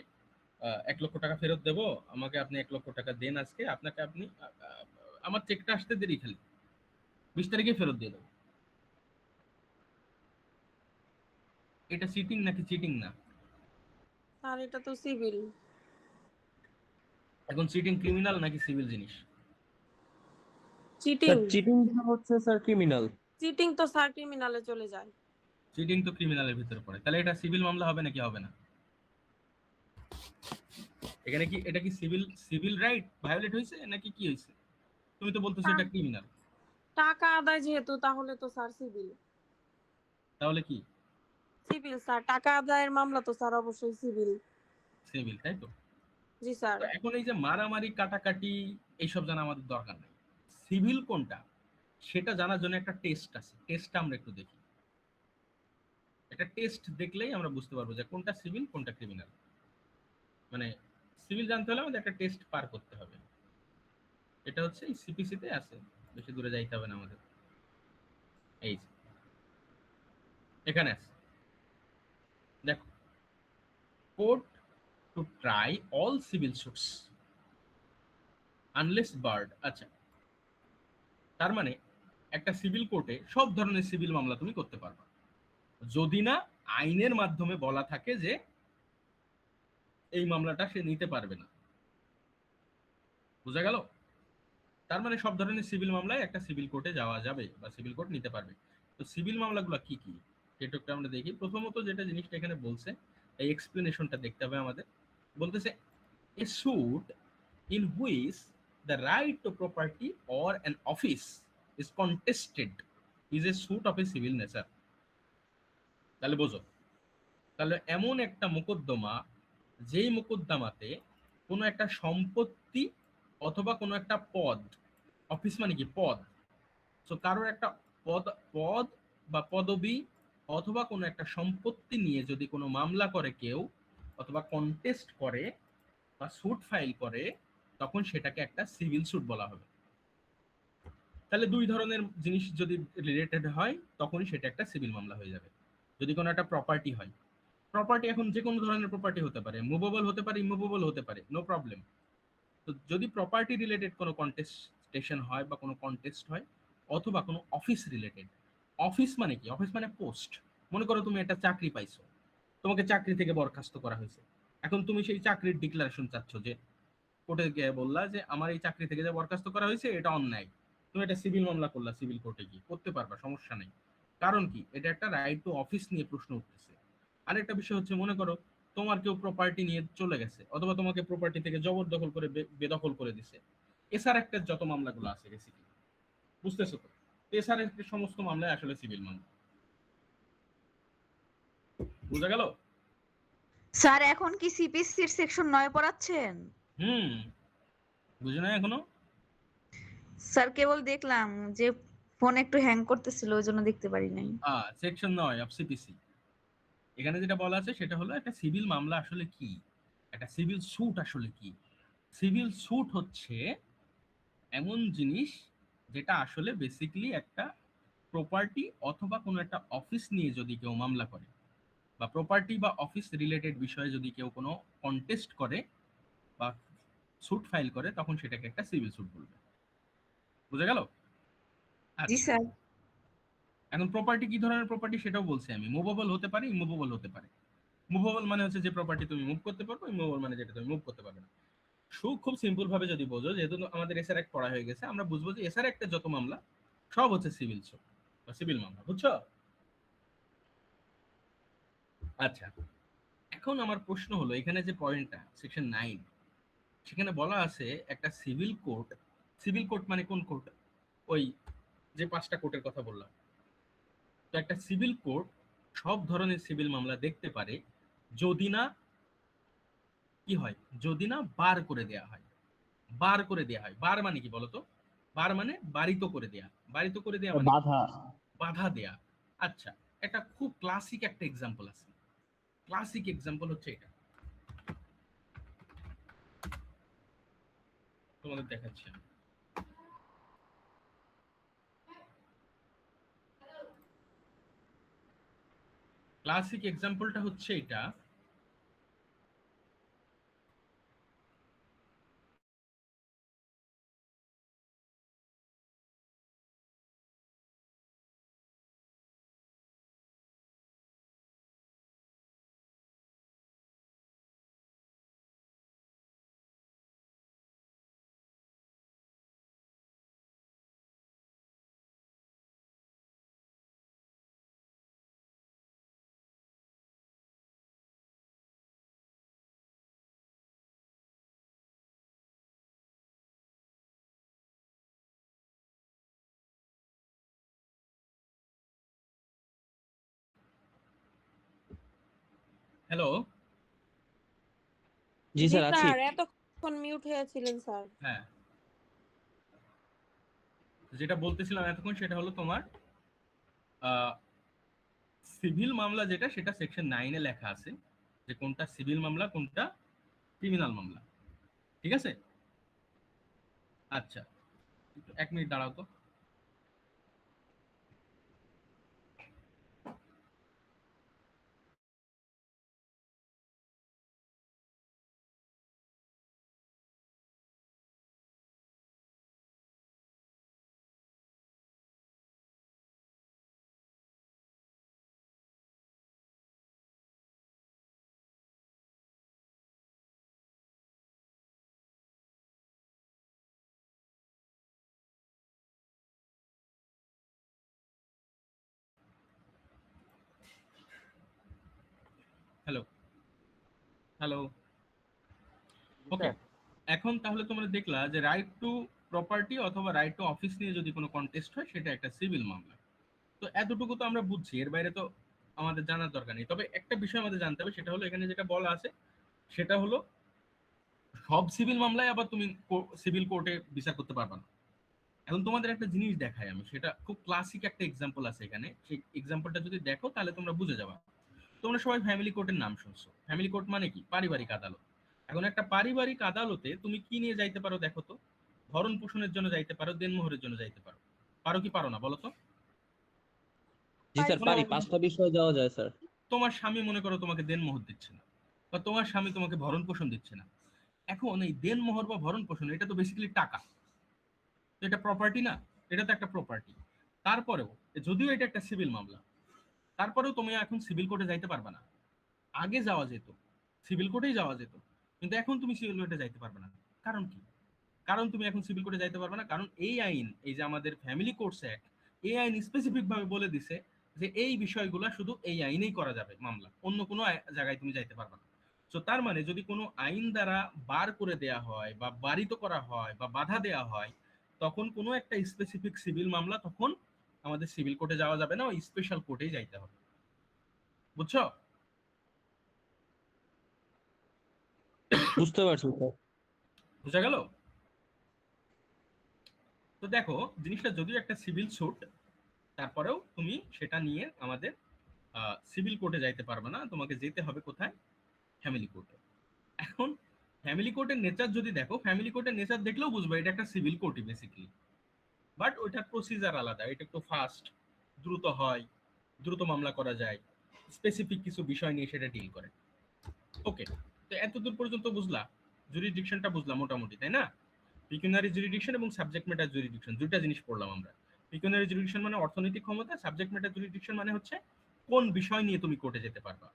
1 লক্ষ টাকা ফেরত দেব। আমাকে আপনি 1 লক্ষ টাকা দেন আজকে। আপনাকে আপনি আমার চেকটা আসতে দেরি, খালি 20 তারিখে ফেরত দিয়ে দেবো। এটা চিটিং নাকি চিটিং না? আর এটা তো সিভিল। এখন চিটিং ক্রিমিনাল নাকি সিভিল জিনিস? চিটিং। স্যার চিটিং হচ্ছে স্যার ক্রিমিনাল। চিটিং তো স্যার ক্রিমিনালে চলে যায়। চিটিং তো ক্রিমিনালের ভিতরে পড়ে, তাহলে এটা সিভিল মামলা হবে নাকি হবে না? এখানে কি এটা কি সিভিল সিভিল রাইট ভায়োলেট হয়েছে নাকি কি হয়েছে? তুমি তো বলতেছো এটা ক্রিমিনাল। টাকা আদায় যেহেতু, তাহলে তো স্যার সিভিল। তাহলে কি সিভিল স্যার, টাকা আদায়ের মামলা তো স্যার অবশ্যই সিভিল। সিভিল, তাই তো? জি স্যার। তো এখন এই যে মারামারি কাটাকাটি এইসব জানা আমাদের দরকার নাই। সিভিল কোনটা সেটা জানার জন্য একটা টেস্ট আছে, টেস্টটা আমরা একটু দেখি। একটা টেস্ট দেখলেই আমরা বুঝতে পারবো যে কোনটা সিভিল কোনটা ক্রিমিনাল। মানে সিভিল জানতে হলে আমাদের একটা টেস্ট পার করতে হবে। এটা হচ্ছে এই সিপিসি তে আছে, বেশি দূরে যাইতে হবে না আমাদের। এই যে এখানে আছে, দেখো, court to try all civil suits unless bird. আচ্ছা, তার মানে একটা সিভিল কোর্টে সব ধরনের সিভিল মামলা তুমি করতে পারবে, যদি না আইনের মাধ্যমে বলা থাকে যে এই মামলাটা সে নিতে পারবে না। বুঝা গেল? তার মানে সব ধরনের সিভিল মামলায় একটা সিভিল কোর্টে যাওয়া যাবে বা সিভিল কোর্ট নিতে পারবে। তো সিভিল মামলাগুলো কি কি সেটা একটু আমরা দেখি। প্রথমত যেটা জিনিসটা এখানে বলছে, এই এক্সপ্লেনেশনটা দেখতে হবে আমাদের। বলতেছে এ suit in which the right to property or an office is contested is a suit of a civil nature. তাহলে বোঝো, তাহলে এমন একটা মোকদ্দমা যেই মোকদ্দমাতে কোনো একটা সম্পত্তি অথবা কোনো একটা পদ, অফিস মানে কি পদ, তো কারোর একটা পদ পদ বা পদবি অথবা কোনো একটা সম্পত্তি নিয়ে যদি কোনো মামলা করে কেউ, অথবা কন্টেস্ট করে বা সুট ফাইল করে, তখন সেটাকে একটা সিভিল সুট বলা হবে। তাহলে দুই ধরনের জিনিস যদি রিলেটেড হয় তখনই সেটা একটা সিভিল মামলা হয়ে যাবে। যদি কোনো একটা প্রপার্টি হয়, প্রপার্টি এখন যে কোনো ধরনের প্রপার্টি হতে পারে, মুভেবল হতে পারে, ইমুভেবল হতে পারে, নো প্রবলেম। তো যদি প্রপার্টি রিলেটেড কোনো কন্টেস্টেশন হয় বা কোনো কন্টেস্ট হয়, অথবা কোনো অফিস রিলেটেড, অফিস মানে কি? অফিস মানে পোস্ট। মনে করো তুমি একটা চাকরি পাইছো, তোমাকে চাকরি থেকে বরখাস্ত করা হয়েছে, এখন তুমি সেই চাকরির ডিক্লারেশন চাচ্ছ, যে কোর্টে গিয়ে বললা যে আমার এই চাকরি থেকে যে বরখাস্ত করা হয়েছে এটা অন্যায়। তুমি এটা সিভিল মামলা করলা, সিভিল কোর্টে গিয়ে করতে পারবা, সমস্যা নেই। কারণ কি? এটা একটা রাইট টু অফিস নিয়ে প্রশ্ন উঠতেছে। আরেকটা বিষয় হচ্ছে, মনে করো তোমার কেউ প্রপার্টি নিয়ে চলে গেছে, অথবা তোমাকে প্রপার্টি থেকে জবরদখল করে বেদখল করে দিছে। এসআর অ্যাক্টের যত মামলাগুলো আছে বেসিক্যালি, বুঝতেছো তো? এসআর অ্যাক্টের সমস্ত মামলায় আসলে সিভিল মামলা। বুঝা গেল? স্যার এখন কি সিপিসির সেকশন 9 পড়াচ্ছেন? হুম, বুঝে না এখনো? স্যার কেবল দেখলাম যে ফোন একটু হ্যাং করতেছিল, ওই জন্য দেখতে পারি নাই। সেকশন 9 অফ সিপিসি, এখানে যেটা বলা আছে সেটা হলো একটা সিভিল মামলা আসলে কি, একটা সিভিল স্যুট আসলে কি। সিভিল স্যুট হচ্ছে এমন জিনিস যেটা আসলে বেসিক্যালি একটা প্রপার্টি অথবা কোনো একটা অফিস নিয়ে যদি কেউ মামলা করে, বা প্রপার্টি বা অফিস রিলেটেড বিষয়ে যদি কেউ কোনো কন্টেস্ট করে বা স্যুট ফাইল করে, তখন সেটাকে একটা সিভিল স্যুট বলবে। বুঝা গেল? জি আচ্ছা, স্যার। এখন প্রপার্টি কি ধরনের প্রপার্টি সেটাও বলছি আমি। মুভেবল হতে পারে, ইমুভেবল হতে পারে। মুভেবল মানে হচ্ছে যে প্রপার্টি তুমি মুভ করতে পারবে, ইমুভেবল মানে যেটা তুমি মুভ করতে পারবে না। খুব সিম্পল ভাবে যদি বোঝো, যেহেতু আমাদের এসআর অ্যাক্ট পড়া হয়ে গেছে, আমরা বুঝবো যে এসআর অ্যাক্টের যত মামলা সব হচ্ছে সিভিল সুট বা সিভিল মামলা। বুঝছো? আচ্ছা, এখন আমার প্রশ্ন হলো এখানে যে পয়েন্টটা সেকশন 9, সেখানে বলা আছে একটা সিভিল কোর্ট মানে কোন কোর্ট? ওই যে 5টা কোর্টের কথা বললাম। তো একটা সিভিল কোর্ট সব ধরনের সিভিল মামলা দেখতে পারে যদি না কি হয়, যদি না বার করে দেয়া হয়। বার মানে কি বলতো? বার মানে বারিত করে দেয়া। বারিত করে দেয়া মানে কি? বাধা। বাধা দেয়া। আচ্ছা, এটা খুব ক্লাসিক একটা এক্সাম্পল আছে। ক্লাসিক এক্সাম্পল হচ্ছে এটা, তোমাদের দেখাচ্ছি আমি। ক্লাসিক এক্সাম্পলটা হচ্ছে এটা। হ্যালো। জি জি স্যার আছি। স্যার, এতক্ষণ মিউট হয়েছিলেন স্যার। হ্যাঁ, যেটা বলতেছিলাম এতক্ষণ সেটা হলো তোমার সিভিল মামলা যেটা, সেটা সেকশন 9 লেখা আছে যে কোনটা সিভিল মামলা কোনটা ক্রিমিনাল মামলা। ঠিক আছে? আচ্ছা, একটু 1 মিনিট দাঁড়াও তো। Hello hello. ওকে, এখন তাহলে তোমরা দেখলা যে রাইট টু প্রপার্টি অথবা রাইট টু অফিস নিয়ে যদি কোনো কন্টেস্ট হয় সেটা একটা সিভিল মামলা। তো এতটুকু তো আমরা বুঝছি, এর বাইরে তো আমাদের জানার দরকার নেই। তবে একটা বিষয় আমাদের জানতে হবে, সেটা হলো এখানে যেটা বলা আছে সেটা হলো সব সিভিল মামলায় আবার তুমি সিভিল কোর্টে বিচার করতে পারবে না। এখন তোমাদের একটা জিনিস দেখাই আমি, সেটা খুব ক্লাসিক একটা এক্সাম্পল আছে এখানে। সেই এক্সাম্পলটা যদি দেখো তাহলে তোমরা বুঝে যাবে। তোমরা সবাই ফ্যামিলি কোর্টের নাম শুনছো। ফ্যামিলি কোর্ট মানে কি? পারিবারিক আদালত। এখন একটা পারিবারিক আদালতে তুমি কি নিয়ে যাইতে পারো দেখো তো? ভরণ পোষণের জন্য যাইতে পারো, দেনমোহরের জন্য যাইতে পারো। পারো কি পারো না বলো তো? জি স্যার পারি পারি, স্যার। 5টা বিষয় যাওয়া যায় স্যার। তোমার স্বামী মনে করো তোমাকে দেনমোহর দিচ্ছে না, বা তোমার স্বামী তোমাকে ভরণ পোষণ দিচ্ছে না। এখন এই দেনমোহর বা ভরণ পোষণ এটা তো বেসিক্যালি টাকা, তো এটা প্রপার্টি না? এটা তো একটা প্রপার্টি। তারপরেও যদিও এটা একটা সিভিল মামলা, তারপরেও তুমি এখন সিভিল কোর্টে যাইতে পারবে না। আগে যাওয়া যেত, সিভিল কোর্টেই যাওয়া যেত, কিন্তু এখন তুমি সিভিল কোর্টে যাইতে পারবে না। কারণ কি? কারণ তুমি এখন সিভিল কোর্টে যাইতে পারবে না কারণ এই আইন, এই যে আমাদের ফ্যামিলি কোর্টস অ্যাক্ট, এই আইন স্পেসিফিক ভাবে বলে দিছে যে এই বিষয়গুলো শুধু এই আইনেই করা যাবে মামলা, অন্য কোনো জায়গায় তুমি যাইতে পারবে না। তো তার মানে যদি কোনো আইন দ্বারা বার করে দেয়া হয় বা বারিত করা হয় বা বাধা দেয়া হয়, তখন কোনো একটা স্পেসিফিক সিভিল মামলা তখন আমাদের সিভিল কোর্টে যাওয়া যাবে না, ওই স্পেশাল কোর্টেই যাইতে হবে। বুঝছো? বুঝতে পারছি স্যার। বুঝা গেল? তো দেখো, জিনিসটা যদিও একটা সিভিল স্যুট, তারপরেও তুমি সেটা নিয়ে আমাদের সিভিল কোর্টে যাইতে পারবে না, তোমাকে যেতে হবে কোথায়? ফ্যামিলি কোর্টে। এখন ফ্যামিলি কোর্টের নেচার যদি দেখো, ফ্যামিলি কোর্টের নেচার দেখলেও বুঝবে এটা একটা সিভিল কোর্টই বেসিক্যালি। বাট ওইটার প্রসিজার আলাদা, এটা একটু ফাস্ট, দ্রুত হয়, দ্রুত মামলা করা যায়, স্পেসিফিক কিছু বিষয় নিয়ে সেটা ডিল করে। ওকে, তো এতদূর পর্যন্ত বুঝলা? জুরিডিকশনটা বুঝলাম মোটামুটি, তাই না? পিকুনিয়ারি জুরিডিকশন এবং সাবজেক্ট ম্যাটার জুরিডিকশন, দুইটা জিনিস পড়লাম আমরা। পিকুনিয়ারি জুরিডিকশন মানে অর্থনৈতিক ক্ষমতা, সাবজেক্ট ম্যাটার জুরিডিকশন মানে হচ্ছে কোন বিষয় নিয়ে তুমি কোর্টে যেতে পারবা।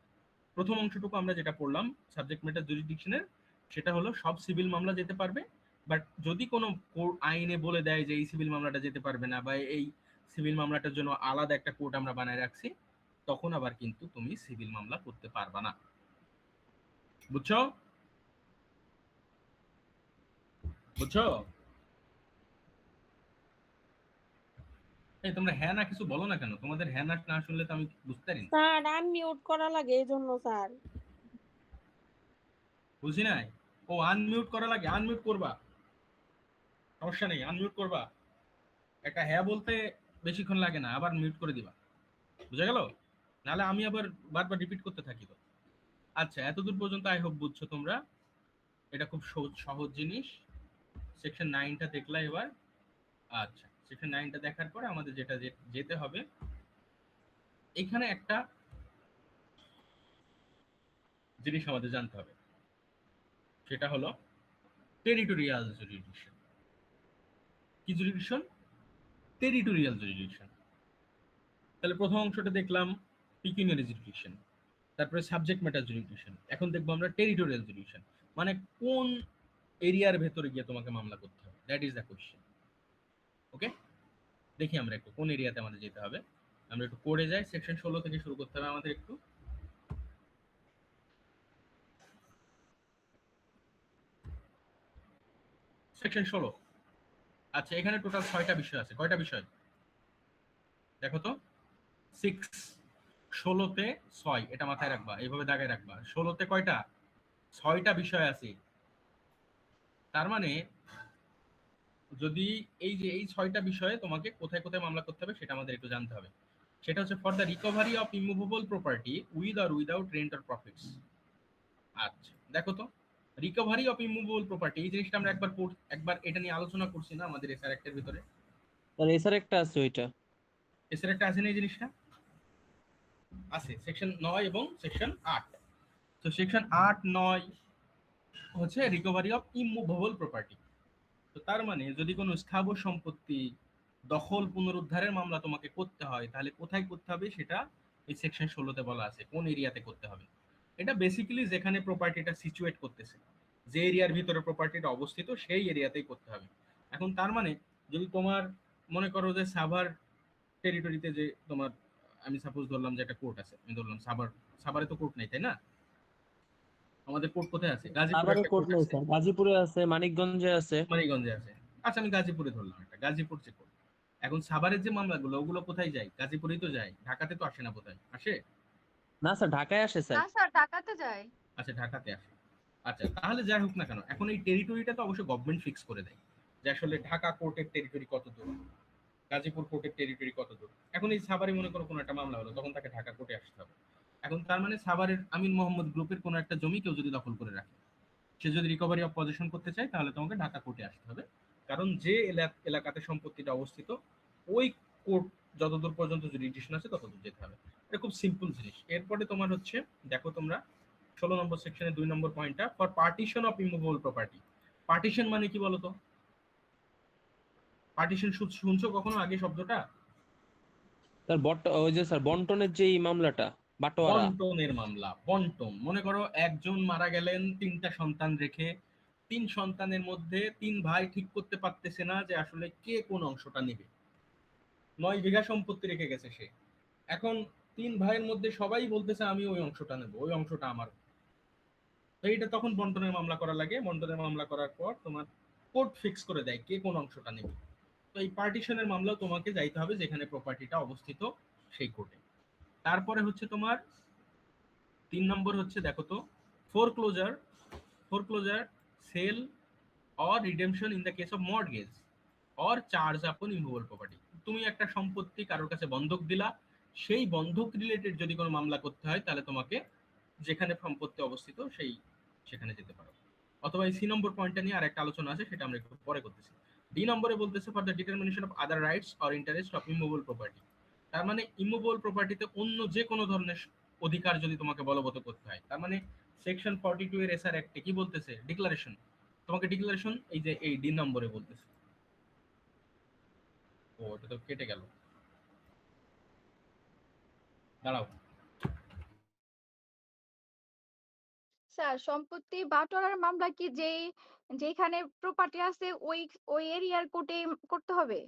প্রথম অংশটুকু আমরা যেটা পড়লাম সাবজেক্ট ম্যাটার জুরিডিকশনের, সেটা হলো সব সিভিল মামলা যেতে পারবে, বাট যদি কোনো আইনে বলে দেয় যে এই সিভিল মামলাটা যেতে পারবে না বা এই সিভিল মামলাটার জন্য আলাদা একটা কোর্ট আমরা বানায় রাখছি, তখন আবার কিন্তু তুমি সিভিল মামলা করতে পারবা না। বুঝছো? বুঝছো? এই তোমরা হ্যাঁ না কিছু বলো না কেন? তোমাদের হ্যাঁ না না শুনলে তো আমি বুঝতে পারি না। স্যার আনমিউট করা লাগে এই জন্য স্যার। বুঝি নাই? ও আনমিউট করা লাগে, আনমিউট করবা, সমস্যা নেই, আনমিউট করবা। একটা হ্যাঁ বলতে বেশিক্ষণ লাগে না, আবার মিউট করে দিবা। বুঝা গেল? নাহলে আমি আবার বারবার রিপিট করতে থাকি তো। আচ্ছা, এতদূর পর্যন্ত আই হোপ বুঝছো তোমরা। এটা খুব সহজ সহজ জিনিস। সেকশন 9টা দেখলা এবার। আচ্ছা, সেকশন 9টা দেখার পরে আমাদের যেটা যেতে হবে, এখানে একটা জিনিস আমাদের জানতে হবে, সেটা হলো টেরিটোরিয়াল জুরিডিকশন। কি জুরিডিকশন? Territorial jurisdiction. তাহলে প্রথম অংশটা দেখলাম পিকিউনিয়ারি জুরিডিকশন, তারপরে সাবজেক্ট ম্যাটার জুরিডিকশন। এখন দেখবো আমরা টেরিটোরিয়াল জুরিডিকশন, মানে কোন এরিয়ার ভেতরে গিয়ে তোমাকে মামলা করতে হবে, দ্যাট ইজ দ্য কোশ্চেন। ওকে, দেখি আমরা একটু কোন এরিয়াতে আমাদের যেতে হবে। আমরা একটু কোডে যাই, সেকশন 16 থেকে শুরু করতে হবে আমাদের একটু। সেকশন 16। আচ্ছা, এখানে টোটাল 6টা বিষয় আছে। কয়টা বিষয় দেখো তো? 6। 16তে 6, এটা মাথায় রাখবা, এইভাবে দাগায় রাখবা। 16তে কয়টা? 6টা বিষয় আছে। তার মানে যদি এই যে এই 6টা বিষয়ে তোমাকে কোথায় কোথায় মামলা করতে হবে সেটা আমাদের একটু জানতে হবে। সেটা হচ্ছে for the recovery of immovable property with or without rent or profits. আচ্ছা, দেখো তো, রিকভারি অফ ইমুভেবল প্রপার্টি, এই জিনিসটা আমরা একবার এটা নিয়ে আলোচনা করছি না আমাদের এসআর অ্যাক্টের ভিতরে? আর এছাড়া একটা আছে ওইটা। এসআর একটা আছে না এই জিনিসটা? আছে, সেকশন 9 এবং সেকশন 8। তো সেকশন 8, 9 হচ্ছে রিকভারি অফ ইমুভেবল প্রপার্টি। তো তার মানে যদি কোনো স্থাবর সম্পত্তি দখল পুনরুদ্ধারের মামলা তোমাকে করতে হয়, তাহলে কোথায় করতে হবে সেটা এই সেকশন 16তে বলা আছে, কোন এরিয়াতে করতে হবে। এটা বেসিক্যালি যেখানে প্রপার্টিটা সিচুয়েট করতেছে, যে এরিয়ার ভিতরে প্রপার্টিটা অবস্থিত সেই এরিয়াতেই করতে হবে। এখন তার মানে যদি তোমার মনে করো যে সাভার টেরিটরিতে যে তোমার, আমি সাপোজ ধরলাম যে একটা কোর্ট আছে, আমি ধরলাম সাভারে তো কোর্ট নাই, তাই না? আমাদের কোর্ট কোথায় আছে? গাজীপুরে সাভারে একটা কোর্ট কোর্ট নেই আছে, স্যার, গাজীপুরে আছে, মানিকগঞ্জে আছে। মানিকগঞ্জে আছে। আচ্ছা, আমি গাজীপুরে ধরলাম একটা, গাজীপুর যে কোর্ট। এখন সাভারের যে মামলাগুলো ওগুলো কোথায় যায়? গাজীপুরেই তো যায়, ঢাকাতে তো আসে না বোধহয়, আসে? না স্যার, ঢাকায় আসে স্যার। না স্যার, ঢাকাতে যায়। আচ্ছা, ঢাকাতে আসে। আচ্ছা, তাহলে যাই হোক না কেন, এখন এই টেরিটরিটা তো অবশ্যই গভর্নমেন্ট ফিক্স করে দেয় যে আসলে ঢাকা কোর্টের টেরিটরি কত দূর, গাজীপুর কোর্টের টেরিটরি কত দূর। এখন এই সাভারে মনে করো কোনো একটা মামলা হলো, তখন তাকে ঢাকা কোর্টে আসতে হবে। এখন তার মানে সাভারের আমিন মোহাম্মদ গ্রুপের কোনো একটা জমি কেউ যদি দখল করে রাখে, সে যদি রিকভারি অফ পজিশন করতে চায়, তাহলে তোমাকে ঢাকা কোর্টে আসতে হবে। কারণ যে এলাকাতে সম্পত্তিটা অবস্থিত, ওই কোর্ট যতদূর পর্যন্ত জুরিডিকশন আছে ততদূর যেতে হবে। এটা খুব সিম্পল জিনিস। এরপরে তোমার হচ্ছে, দেখো তোমরা 16 নম্বর সেকশনের 2 নম্বর পয়েন্টটা, for partition of immovable property. Partition মানে কি বলতো? পার্টিশন শুনছো কখনো আগে শব্দটা? স্যার ওই যে স্যার বন্টনের যে মামলাটা, বাটোয়ারা। বন্টনের মামলা। বন্টন, মনে করো একজন মারা গেলেন 3টা সন্তান রেখে, 3 সন্তানের মধ্যে 3 ভাই ঠিক করতে পারতেছে না যে আসলে কে কোন অংশটা নেবে। 9 বিঘা সম্পত্তি রেখে গেছে সে। এখন 3 ভাইয়ের মধ্যে সবাই বলতেছে আমি ওই অংশটা নেব, ওই অংশটা আমার। তো এইটা তখন বন্টনের মামলা করা লাগে। বন্টনের মামলা করার পর তোমার কোর্ট ফিক্স করে দেয় কে কোন অংশটা নেবে। তো এই পার্টিশনের মামলাও তোমাকে যাইতে হবে যেখানে প্রপার্টিটা অবস্থিত সেই কোর্টে। তারপরে হচ্ছে তোমার 3 নম্বর হচ্ছে, দেখো তো, foreclosure. Foreclosure, sale or redemption in the case of mortgage or charge upon immovable property. তুমি একটা সম্পত্তি কারোর কাছে বন্ধক দিলা, সেই বন্ধক রিলেটেড যদি কোনো মামলা করতে হয়, তাহলে তোমাকে যেখানে সম্পত্তি অবস্থিত সেখানে যেতে পারো। অথবা এই C নম্বর পয়েন্টটা নিয়ে আর একটা আলোচনা আছে, সেটা আমরা একটু পরে করতেছি। D নম্বরে বলতেছে for the determination of other rights or interest of immovable property. তার মানে ইমুভেবল প্রপার্টিতে অন্য যে কোনো ধরনের অধিকার যদি তোমাকে বলবৎ করতে হয়, তার মানে সেকশন 42 এর এসআর অ্যাক্টে কি বলতেছে? ডিক্লারেশন। তোমাকে ডিক্লারেশন এই যে এই D নম্বরে বলতেছে। ও, এটা তো কেটে গেল, দাঁড়াও। স্যার, সম্পত্তি বাটোয়ারার মামলা কি যেখানে প্রপার্টি আছে ওই ওই এরিয়ার কোর্টে করতে হবে?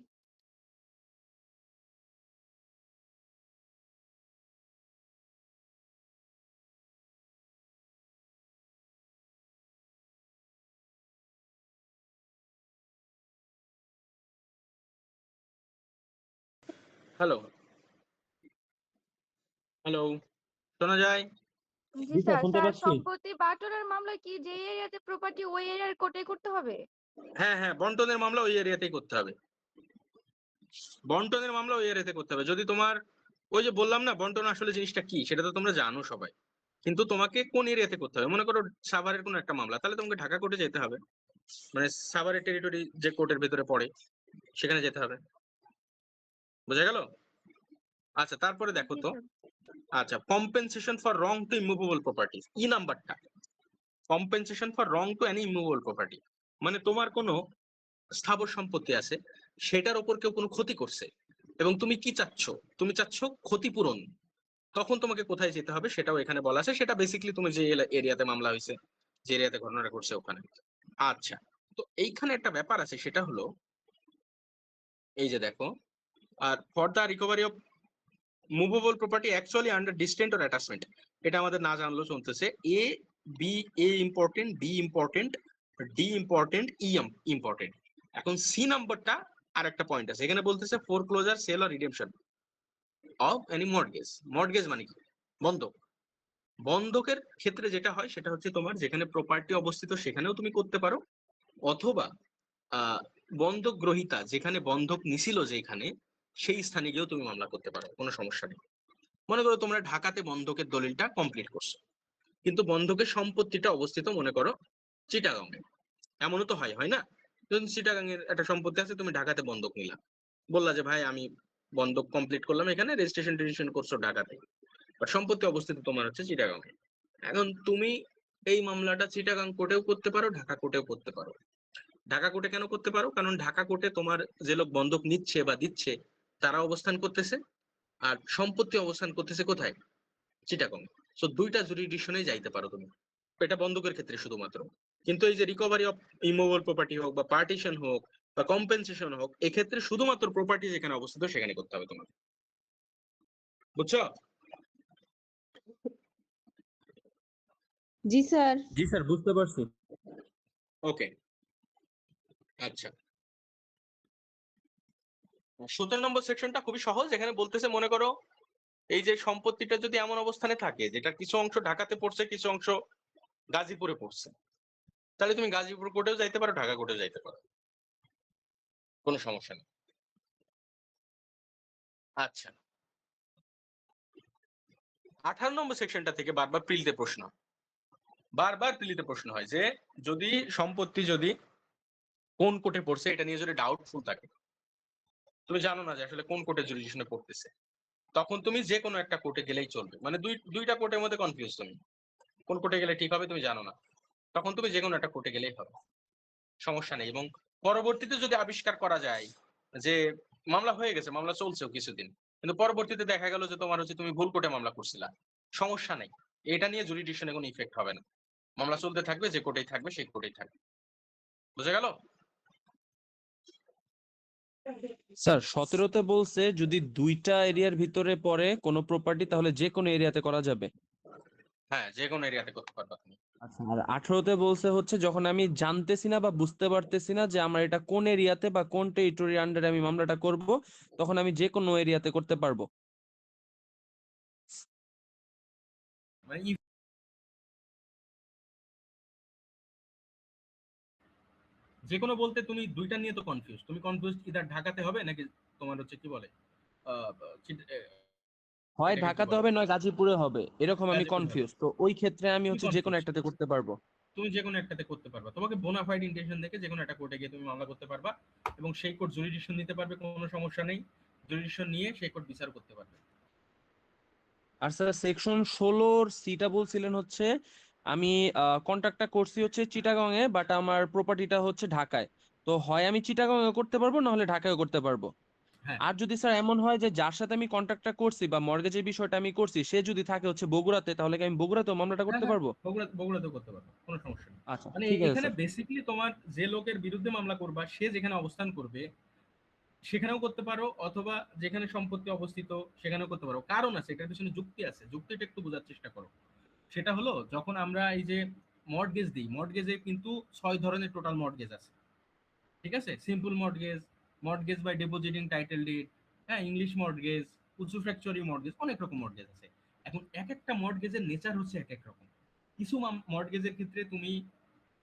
হ্যালো হ্যালো, শোনা যায়? জি জি স্যার, স্যার। শুনতে স্যার পাচ্ছি। সম্পত্তি বাটোয়ারার মামলা কি যে এরিয়াতে প্রপার্টি ওই এরিয়ার কোর্টে করতে হবে? হ্যাঁ হ্যাঁ, বন্টনের মামলা ওই এরিয়াতেই করতে হবে। বন্টনের মামলা ওই এরিয়াতে করতে হবে। যদি তোমার ওই যে বললাম না বন্টন আসলে জিনিসটা কি, সেটা তো তোমরা জানো সবাই, কিন্তু তোমাকে কোন এরিয়াতে করতে হবে। মনে করো সাভারের কোনো একটা মামলা, তাহলে তোমাকে ঢাকা কোর্টে যেতে হবে, মানে সাভারের টেরিটরি যে কোর্টের ভেতরে পড়ে সেখানে যেতে হবে। বোঝা গেল? আচ্ছা, তারপরে দেখো জি তো। স্যার। আচ্ছা, compensation for wrong to immovable property, E নাম্বারটা। Compensation for wrong to any immovable property, মানে তোমার কোনো স্থাবর সম্পত্তি আছে, সেটার ওপর কেউ কোনো ক্ষতি করছে এবং তুমি কি চাচ্ছ, তুমি চাচ্ছ ক্ষতিপূরণ। তখন তোমাকে কোথায় যেতে হবে সেটাও এখানে বলা আছে। সেটা বেসিক্যালি তুমি যে এরিয়াতে মামলা হয়েছে, যে এরিয়াতে ঘটনাটা ঘটছে ওখানে। আচ্ছা, তো এইখানে একটা ব্যাপার আছে, সেটা হলো এই যে দেখো, আর for the recovery of movable property actually under distraint or attachment, এটা আমাদের না জানলেও চলতেছে। A B, A important, B important, D important, E important. এখন সি নাম্বারটা আর একটা পয়েন্ট আছে, এখানে বলতেছে ফোর ক্লোজার, সেল আর redemption of any mortgage. Mortgage মানে কি? বন্ধক। বন্ধকের ক্ষেত্রে যেটা হয় সেটা হচ্ছে তোমার যেখানে প্রপার্টি অবস্থিত সেখানেও তুমি করতে পারো, অথবা আহ বন্ধক গ্রহীতা যেখানে বন্ধক নিছিল যেখানে, সেই স্থানে গিয়েও তুমি মামলা করতে পারো, কোনো সমস্যা নেই। মনে করো তোমরা ঢাকাতে বন্ধকের দলিলটা কমপ্লিট করছো, কিন্তু বন্ধকের সম্পত্তিটা অবস্থিত মনে করো চিটাগাংয়ে। এমনও তো হয়, হয় না? যদি চিটাগাং এর একটা সম্পত্তি আছে, তুমি ঢাকাতে বন্ধক নিলা, বললা যে ভাই আমি বন্ধক কমপ্লিট করলাম এখানে, রেজিস্ট্রেশন টেজিস্ট্রেশন করছো ঢাকাতে, বাট সম্পত্তি অবস্থিত তোমার হচ্ছে চিটাগাংয়ে। এখন তুমি এই মামলাটা চিটাগাং কোর্টেও করতে পারো, ঢাকা কোর্টেও করতে পারো। ঢাকা কোর্টে কেন করতে পারো? কারণ ঢাকা কোর্টে তোমার যে লোক বন্ধক নিচ্ছে বা দিচ্ছে তারা অবস্থান করতেছে, আর সম্পত্তি অবস্থান করতেছে কোথায়? চিটাগং। সো দুইটা জুরিডিকশনে যাইতে পারো তুমি, এটা বন্ধকের ক্ষেত্রে শুধুমাত্র। কিন্তু এই যে রিকভারি অফ ইমুভেবল প্রপার্টি হোক বা পার্টিশন হোক বা কম্পেনসেশন হোক, এক্ষেত্রে শুধুমাত্র প্রপার্টি যেখানে অবস্থিত সেখানে করতে হবে তোমাকে। বুঝছো? জি স্যার। জি স্যার, বুঝতে পারছি। ওকে, আচ্ছা। 17 নম্বর সেকশনটা খুবই সহজ। এখানে বলতেছে মনে করো এই যে সম্পত্তিটা যদি এমন অবস্থানে থাকে যেটা কিছু অংশ ঢাকাতে পড়ছে, কিছু অংশ গাজীপুরে পড়ছে, তাহলে তুমি গাজীপুর কোর্টেও যাইতে পারো, ঢাকা কোর্টেও যাইতে পারো, কোনো সমস্যা নেই। আচ্ছা, 18 নম্বর সেকশনটা থেকে বারবার প্রিলিতে প্রশ্ন হয় যে যদি সম্পত্তি যদি কোন কোর্টে পড়ছে এটা নিয়ে যদি ডাউটফুল থাকে, তুমি জানো না যে আসলে কোন কোর্টের জুরিডিকশনে পড়তেছে, তখন তুমি যে কোনো একটা কোর্টে গেলেই চলবে। মানে দুইটা কোর্টের মধ্যে কনফিউজ, তুমি কোন কোর্টে গেলে ঠিক হবে তুমি জানো না, তখন তুমি যে কোনো একটা কোর্টে গেলেই হবে, সমস্যা নেই। এবং পরবর্তীতে যদি আবিষ্কার করা যায় যে মামলা হয়ে গেছে, মামলা চলছেও কিছুদিন, কিন্তু পরবর্তীতে দেখা গেল যে তোমার হচ্ছে তুমি ভুল কোর্টে মামলা করছিলা, সমস্যা নেই, এটা নিয়ে জুরিডিকশনে কোনো ইফেক্ট হবে না। মামলা চলতে থাকবে, যে কোর্টেই থাকবে সেই কোর্টেই থাকবে। বুঝা গেল? স্যার 17তে বলছে যদি দুইটা এরিয়ার ভিতরে পড়ে কোনো প্রপার্টি তাহলে যে কোনো এরিয়াতে করা যাবে। হ্যাঁ, যে কোনো এরিয়াতে করতে পারবা তুমি। আচ্ছা, আর 18তে বলছে হচ্ছে যখন আমি জানতেছি না বা বুঝতে পারতেছি না যে আমার এটা কোন এরিয়াতে বা কোন টেরিটরি আন্ডারে আমি মামলাটা করব, তখন আমি যে কোনো এরিয়াতে করতে পারবো। মানে যে কোনো বলতে তুমি দুইটা নিয়ে তো কনফিউজ, তুমি কনফিউজ ইদার ঢাকাতে হবে নাকি তোমার হচ্ছে কি বলে আহ, হয় এটাকে কি ঢাকাতে বলে, হবে নয় গাজীপুরে হবে, এরকম আমি গাজীপুরে হবে। কনফিউজ। তো ওই ক্ষেত্রে আমি তুমি হচ্ছে যে কোনো কনফিউজ, একটাতে করতে পারবো। তুমি যে কোনো একটাতে করতে পারবা, তোমাকে বোনাফাইড ইন্টেনশন দেখে যে কোনো একটা কোর্টে গিয়ে তুমি মামলা করতে পারবা, এবং সেই কোর্ট জুরিডিকশন নিতে পারবে, কোনো সমস্যা নেই। জুরিডিকশন নিয়ে সেই কোর্ট বিচার করতে পারবে। আর স্যার সেকশন 16-র সিটা বলছিলেন হচ্ছে আমি কন্ট্রাক্টটা করছি হচ্ছে চিটাগং এ, বাট আমার প্রপার্টিটা হচ্ছে ঢাকায়। তো হয় আমি চিটাগং এ করতে পারবো, না হলে ঢাকায়ও করতে পারবো। হ্যাঁ আর যদি স্যার এমন হয় যে যার সাথে আমি কন্ট্রাক্টটা করছি বা মর্গেজের বিষয়টা আমি করছি সে যদি থাকে হচ্ছে বগুড়াতে, তাহলে কি আমি বগুড়াতেও মামলাটা হ্যাঁ করতে হ্যাঁ, পারবো? বগুড়াতেও করতে পারবে, কোনো সমস্যা নেই। আচ্ছা, মানে ঠিক আছে এখানে স্যার। বেসিক্যালি তোমার যে লোকের বিরুদ্ধে মামলা করবা সে যেখানে অবস্থান করবে সেখানেও করতে পারো, অথবা যেখানে সম্পত্তি অবস্থিত সেখানেও করতে পারো। কারণ আছে, এটার পিছনে যুক্তি আছে, যুক্তিটা একটু বোঝার চেষ্টা করো। সেটা হলো যখন আমরা এই যে মর্টগেজ দিই, মর্টগেজে কিন্তু 6 ধরনের টোটাল মর্টগেজ আছে। ঠিক আছে? Simple mortgage, mortgage by depositing title deed, হ্যাঁ, ইংলিশ মর্টগেজ, উসুফ্যাকচুয়ারি মর্টগেজ, অনেক রকম মর্টগেজ আছে। এখন এক একটা মর্টগেজের নেচার হচ্ছে এক এক রকম। কিছু মর্টগেজের ক্ষেত্রে তুমি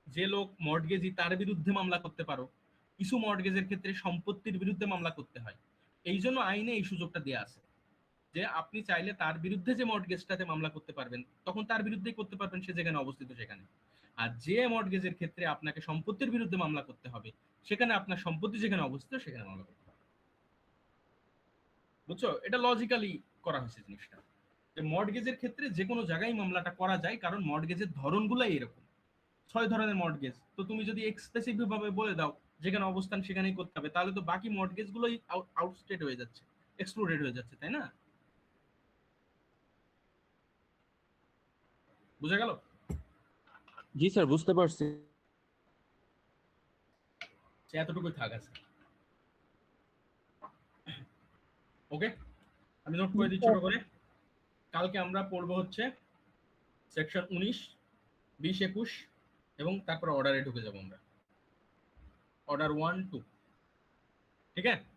যে লোক মর্টগেজি তার বিরুদ্ধে মামলা করতে পারো, কিছু মর্টগেজের ক্ষেত্রে সম্পত্তির বিরুদ্ধে মামলা করতে হয়। এই জন্য আইনে এই সুযোগটা দেওয়া আছে যে আপনি চাইলে তার বিরুদ্ধে যে মর্টগেজটাতে মামলা করতে পারবেন, তখন তার বিরুদ্ধেই করতে পারবেন, সে যেখানে অবস্থিত সেখানে। আর যে মর্টগেজের ক্ষেত্রে আপনাকে সম্পত্তির বিরুদ্ধে মামলা করতে হবে, সেখানে আপনার সম্পত্তি যেখানে অবস্থিত সেখানে মামলা করতে হবে। বুঝছো? এটা লজিক্যালি করা হয়েছে জিনিসটা, যে মর্টগেজের ক্ষেত্রে যে কোনো জায়গায় মামলাটা করা যায়, কারণ মর্টগেজের ধরনগুলাই এরকম। 6 ধরনের মর্টগেজ, তো তুমি যদি এক্সপ্রেসিভ ভাবে বলে দাও যেখানে অবস্থান সেখানেই করতে হবে, তাহলে তো বাকি মর্টগেজ গুলোই আউটস্টেট হয়ে যাচ্ছে, এক্সক্লুডেড হয়ে যাচ্ছে, তাই না? বুঝা গেল? জি স্যার, বুঝতে পারছি। সে এতটুকুই থাক আছে। ওকে, আমি নোট করে দিচ্ছি ছোট করে। কালকে আমরা পড়বো হচ্ছে সেকশন 19, 20, 21 এবং তারপর অর্ডারে ঢুকে যাবো আমরা, অর্ডার 1, 2। ঠিক আছে?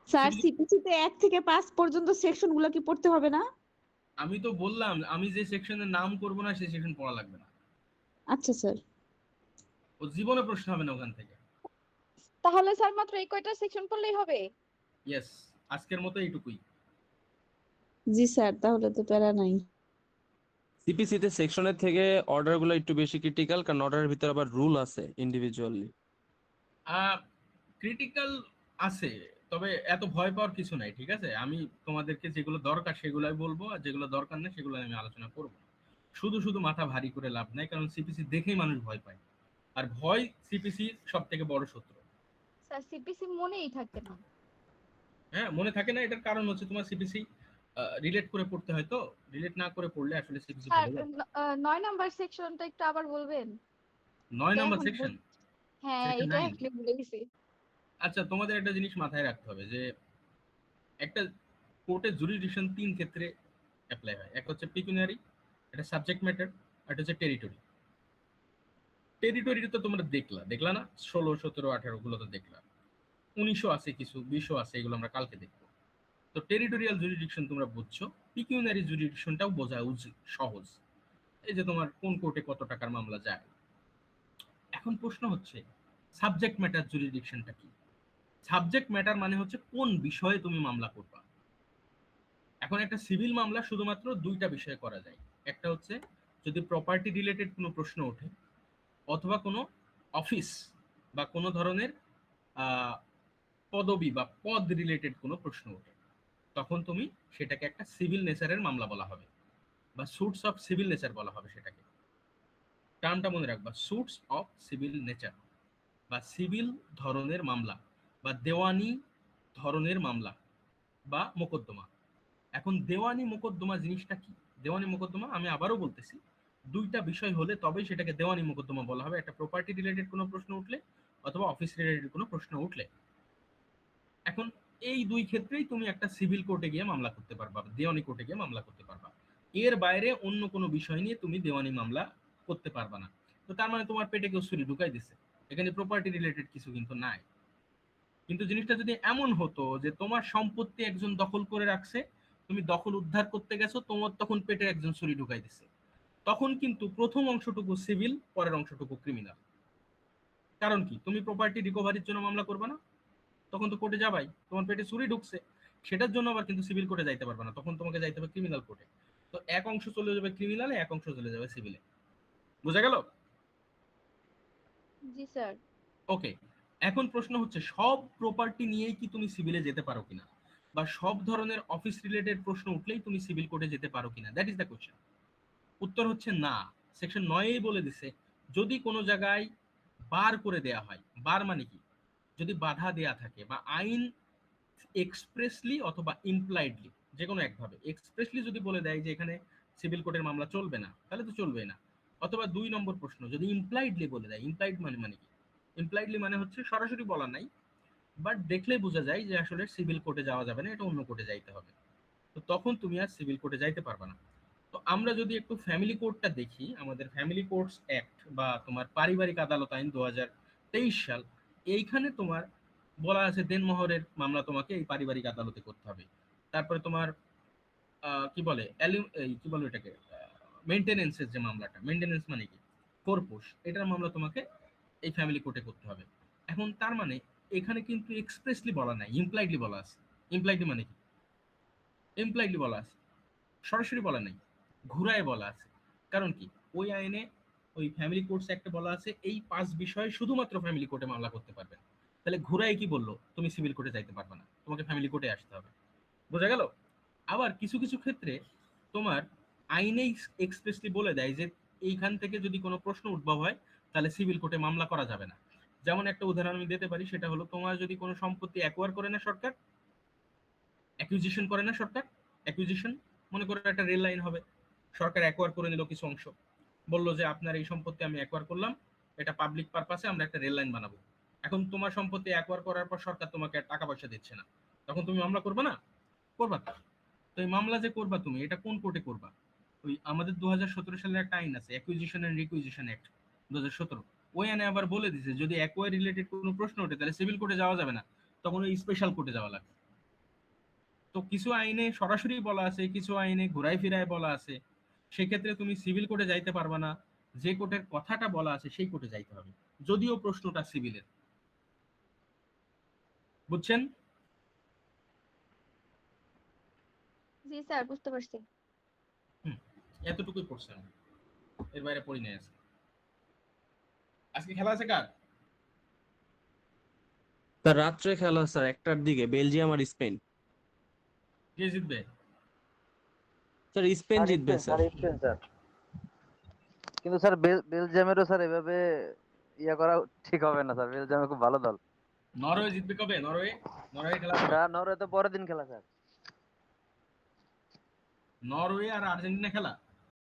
স্যার সিপিসি তে 1 থেকে 5 পর্যন্ত সেকশন গুলো কি পড়তে হবে না? আমি তো বললাম আমি যে সেকশনের নাম করবো না সেই সেকশন পড়া লাগবে না। আচ্ছা স্যার। ও জীবনে প্রশ্ন হবে না ওখান থেকে। তাহলে স্যার মাত্র এই কয়টা সেকশন পড়লেই হবে? ইয়েস, আজকের মতো এইটুকুই। জি স্যার, তাহলে তো প্যারা নাই। সিপিসি তে সেকশনের থেকে অর্ডার গুলো একটু বেশি ক্রিটিক্যাল, কারণ অর্ডারের ভিতরে আবার রুল আছে ইন্ডিভিজুয়ালি। ক্রিটিক্যাল আছে, তবে এত ভয় পাওয়ার কিছু নাই। ঠিক আছে, আমি তোমাদেরকে যেগুলো দরকার সেগুলাই বলবো, আর যেগুলো দরকার নেই সেগুলো আমি আলোচনা করব। শুধু শুধু মাথা ভারী করে লাভ নাই, কারণ সিপিসি দেখেই মানুষ ভয় পায়, আর ভয় সিপিসি সব থেকে বড় শত্রু। স্যার সিপিসি মনেই থাকে না। হ্যাঁ, মনে থাকে না, এটার কারণ হচ্ছে তোমার সিপিসি রিলেট করে পড়তে হয়, তো রিলেট না করে পড়লে আসলে সিপিসি স্যার ভুলে যায়। 9 নাম্বার সেকশনটা একটু আবার বলবেন? 9 এটা নাম্বার এখন সেকশন, হ্যাঁ, সেকশন এটা 9। আসলে ভুলে গেছি। আচ্ছা, তোমাদের একটা জিনিস মাথায় রাখতে হবে যে একটা কোর্টের জুরিডিকশন 3 ক্ষেত্রে অ্যাপ্লাই হয়। একটা হচ্ছে পিকুনিয়ারি, এটা সাবজেক্ট ম্যাটার, আর এটা হচ্ছে টেরিটরি। টেরিটরি তো তোমরা দেখলা না? 16, 17, 18 গুলো তো দেখলা। 19ও আছে, কিছু 20ও আছে, এগুলো আমরা কালকে দেখবো। তো টেরিটোরিয়াল জুরিডিকশন তোমরা বুঝছো, পিকিউনারি জুরিডিকশনটাও বোঝা উচিত, সহজ। এই যে তোমার কোন কোর্টে কত টাকার মামলা যায়। এখন প্রশ্ন হচ্ছে সাবজেক্ট ম্যাটার জুরিডিকশনটা কি? সাবজেক্ট ম্যাটার মানে হচ্ছে কোন বিষয়ে তুমি মামলা করবা। এখন একটা সিভিল মামলা শুধুমাত্র 2টা বিষয়ে করা যায়। একটা হচ্ছে যদি প্রপার্টি রিলেটেড কোনো প্রশ্ন ওঠে, অথবা কোনো অফিস বা কোনো ধরনের পদবি বা পদ রিলেটেড কোনো প্রশ্ন ওঠে, তখন তুমি সেটাকে একটা সিভিল নেচারের মামলা বলা হবে, বা সুটস অফ সিভিল নেচার বলা হবে সেটাকে। টার্মটা মনে রাখবা, সুটস অফ সিভিল নেচার বা সিভিল ধরনের মামলা বা দেওয়ানি ধরনের মামলা বা মোকদ্দমা। এখন দেওয়ানি মোকদ্দমা জিনিসটা কি? দেওয়ানি মোকদ্দমা, আমি আবারও বলতেছি, 2টা বিষয় হলে তবেই সেটাকে দেওয়ানি মোকদ্দমা বলা হবে। একটা প্রপার্টি রিলেটেড কোনো প্রশ্ন উঠলে অথবা অফিস রিলেটেড কোনো প্রশ্ন উঠলে। এখন এই 2 ক্ষেত্রেই তুমি একটা সিভিল কোর্টে গিয়ে মামলা করতে পারবা, দেওয়ানি কোর্টে গিয়ে মামলা করতে পারবা। এর বাইরে অন্য কোনো বিষয় নিয়ে তুমি দেওয়ানি মামলা করতে পারবা না। তো তার মানে তোমার পেটে কেউ ছুরি ঢুকাই দিছে, এখানে প্রপার্টি রিলেটেড কিছু কিন্তু নাই। কিন্তু জিনিসটা যদি এমন হতো যে তোমার সম্পত্তি একজন দখল করে রাখছে, তুমি দখল উদ্ধার করতে গেছো, তোমার তখন পেটে একজন ছুরি ঢুকাই দিছে, তখন কিন্তু প্রথম অংশটুকু সিভিল, পরের অংশটুকু ক্রিমিনাল। কারণ কি? তুমি প্রপার্টি রিকভারির জন্য মামলা করবে না, তখন তো কোর্টে যাবাই। তোমার পেটে ছুরি ঢুকছে, সেটার জন্য আবার কিন্তু সিভিল কোর্টে যাইতে পারবে না, তখন তোমাকে যাইতে হবে ক্রিমিনাল কোর্টে। তো এক অংশ চলে যাবে ক্রিমিনালে, এক অংশ চলে যাবে সিভিলে। বুঝা গেল? জি স্যার। ওকে, এখন প্রশ্ন হচ্ছে সব প্রপার্টি নিয়েই কি তুমি সিভিলে যেতে পারো কিনা, বা সব ধরনের অফিস রিলেটেড প্রশ্ন উঠলেই তুমি সিভিল কোর্টে যেতে পারো কিনা, দ্যাট ইজ দ্য কোশ্চেন। উত্তর হচ্ছে না। সেকশন 9 বলে দিছে, যদি কোনো জায়গায় বার করে দেয়া হয়, বার মানে কি? যদি বাধা দেয়া থাকে, বা আইন এক্সপ্রেসলি অথবা ইমপ্লাইডলি, যে কোনো একভাবে এক্সপ্রেসলি যদি বলে দেয় যে এখানে সিভিল কোর্টের মামলা চলবে না, তাহলে তো চলবে না। অথবা 2 নম্বর প্রশ্ন, যদি ইমপ্লাইডলি বলে দেয়। ইমপ্লাইড মানে কি? ইমপ্লাইডলি মানে হচ্ছে সরাসরি বলা নাই, বাট দেখলেই বোঝা যায় যে আসলে সিভিল কোর্টে যাওয়া যাবে না, এটা অন্য কোর্টে যাইতে হবে, তো তখন তুমি আর সিভিল কোর্টে যাইতে পারবে না। তো আমরা যদি একটু ফ্যামিলি কোর্টটা দেখি, আমাদের ফ্যামিলি কোর্টস অ্যাক্ট বা তোমার পারিবারিক আদালত আইন 2023 সাল, এইখানে তোমার বলা আছে দেনমোহরের মামলা তোমাকে এই পারিবারিক আদালতে করতে হবে। তারপরে তোমার কি বলে কি বলে এটাকে মেইনটেনেন্সের যে মামলাটা, মেইনটেনেন্স মানে কি, খোরপোশ, এটার মামলা তোমাকে এই ফ্যামিলি কোর্টে করতে হবে। এখন তার মানে এখানে কিন্তু এক্সপ্রেসলি বলা নাই, ইমপ্লাইডলি বলা আছে। ইমপ্লাইডলি মানে কি? ইমপ্লাইডলি বলা আছে, সরাসরি বলা নাই, ঘুরায় বলা আছে। কারণ কি, ওই আইনে ওই ফ্যামিলি কোর্টস একটা বলা আছে এই 5 বিষয়ে শুধুমাত্র ফ্যামিলি কোর্টে মামলা করতে পারবেন। তাহলে ঘুরায় কি বললো, তুমি সিভিল কোর্টে যাইতে পারবে না, তোমাকে ফ্যামিলি কোর্টে আসতে হবে। বোঝা গেল? আবার কিছু কিছু ক্ষেত্রে তোমার আইনেই এক্সপ্রেসলি বলে দেয় যে এইখান থেকে যদি কোনো প্রশ্ন উদ্ভব হয় তাহলে সিভিল কোর্টে মামলা করা যাবে না। যেমন একটা উদাহরণ আমি দিতে পারি, সেটা হলো তোমার যদি কোনো সম্পত্তি অ্যাকোয়ার করে না সরকার, অ্যাকুইজিশন করে না সরকার, অ্যাকুইজিশন, মনে করো একটা রেল লাইন হবে, সরকার অ্যাকোয়ার করে নিল কিছু অংশ, বললো যে আপনার এই সম্পত্তি আমি অ্যাকোয়ার করলাম, এটা পাবলিক পারপাসে আমরা একটা রেল লাইন বানাবো। এখন তোমার সম্পত্তি অ্যাকোয়ার করার পর সরকার তোমাকে আর টাকা পয়সা দিচ্ছে না, তখন তুমি মামলা করবে না? করবা তো। তো এই মামলা যে করবা তুমি, এটা কোন কোর্টে করবা? ওই আমাদের 2017 সালের একটা আইন আছে, অ্যাকুইজিশন এন্ড রিকুইজিশন অ্যাক্ট 2017, ওই আইনে আবার বলে দিছে যদি অ্যাকোয়ার রিলেটেড কোনো প্রশ্ন ওঠে তাহলে সিভিল কোর্টে যাওয়া যাবে না, তখন ওই স্পেশাল কোর্টে যাওয়া লাগবে। তো কিছু আইনে সরাসরি বলা আছে, কিছু আইনে ঘুরায় ফিরায় বলা আছে, সেক্ষেত্রে তুমি সিভিল কোর্টে যাইতে পারবা না, যে কোর্টের কথাটা বলা আছে সেই কোর্টে যাইতে হবে, যদিও প্রশ্নটা সিভিলের। বুঝছেন? জি স্যার, বুঝতে পারছি। এতটুকুই পড়ছে, আমি এর বাইরে পড়ি নাই আজকে। আজকে খেলা আছে কার? স্যার রাত্রে খেলা স্যার 1টার দিকে, বেলজিয়াম আর স্পেন। কে জিতবে? স্যার স্পেন জিতবে স্যার। Spain sir. কিন্তু স্যার বেলজিয়ামেরও স্যার এভাবে ইয়া করা ঠিক হবে না স্যার, বেলজিয়াম খুব ভালো দল। নরওয়ে জিতবে কবে? নরওয়ে, নরওয়ে খেলা কবে? স্যার নরওয়ে তো পরের দিন খেলা স্যার। নরওয়ে আর আর্জেন্টিনা খেলা।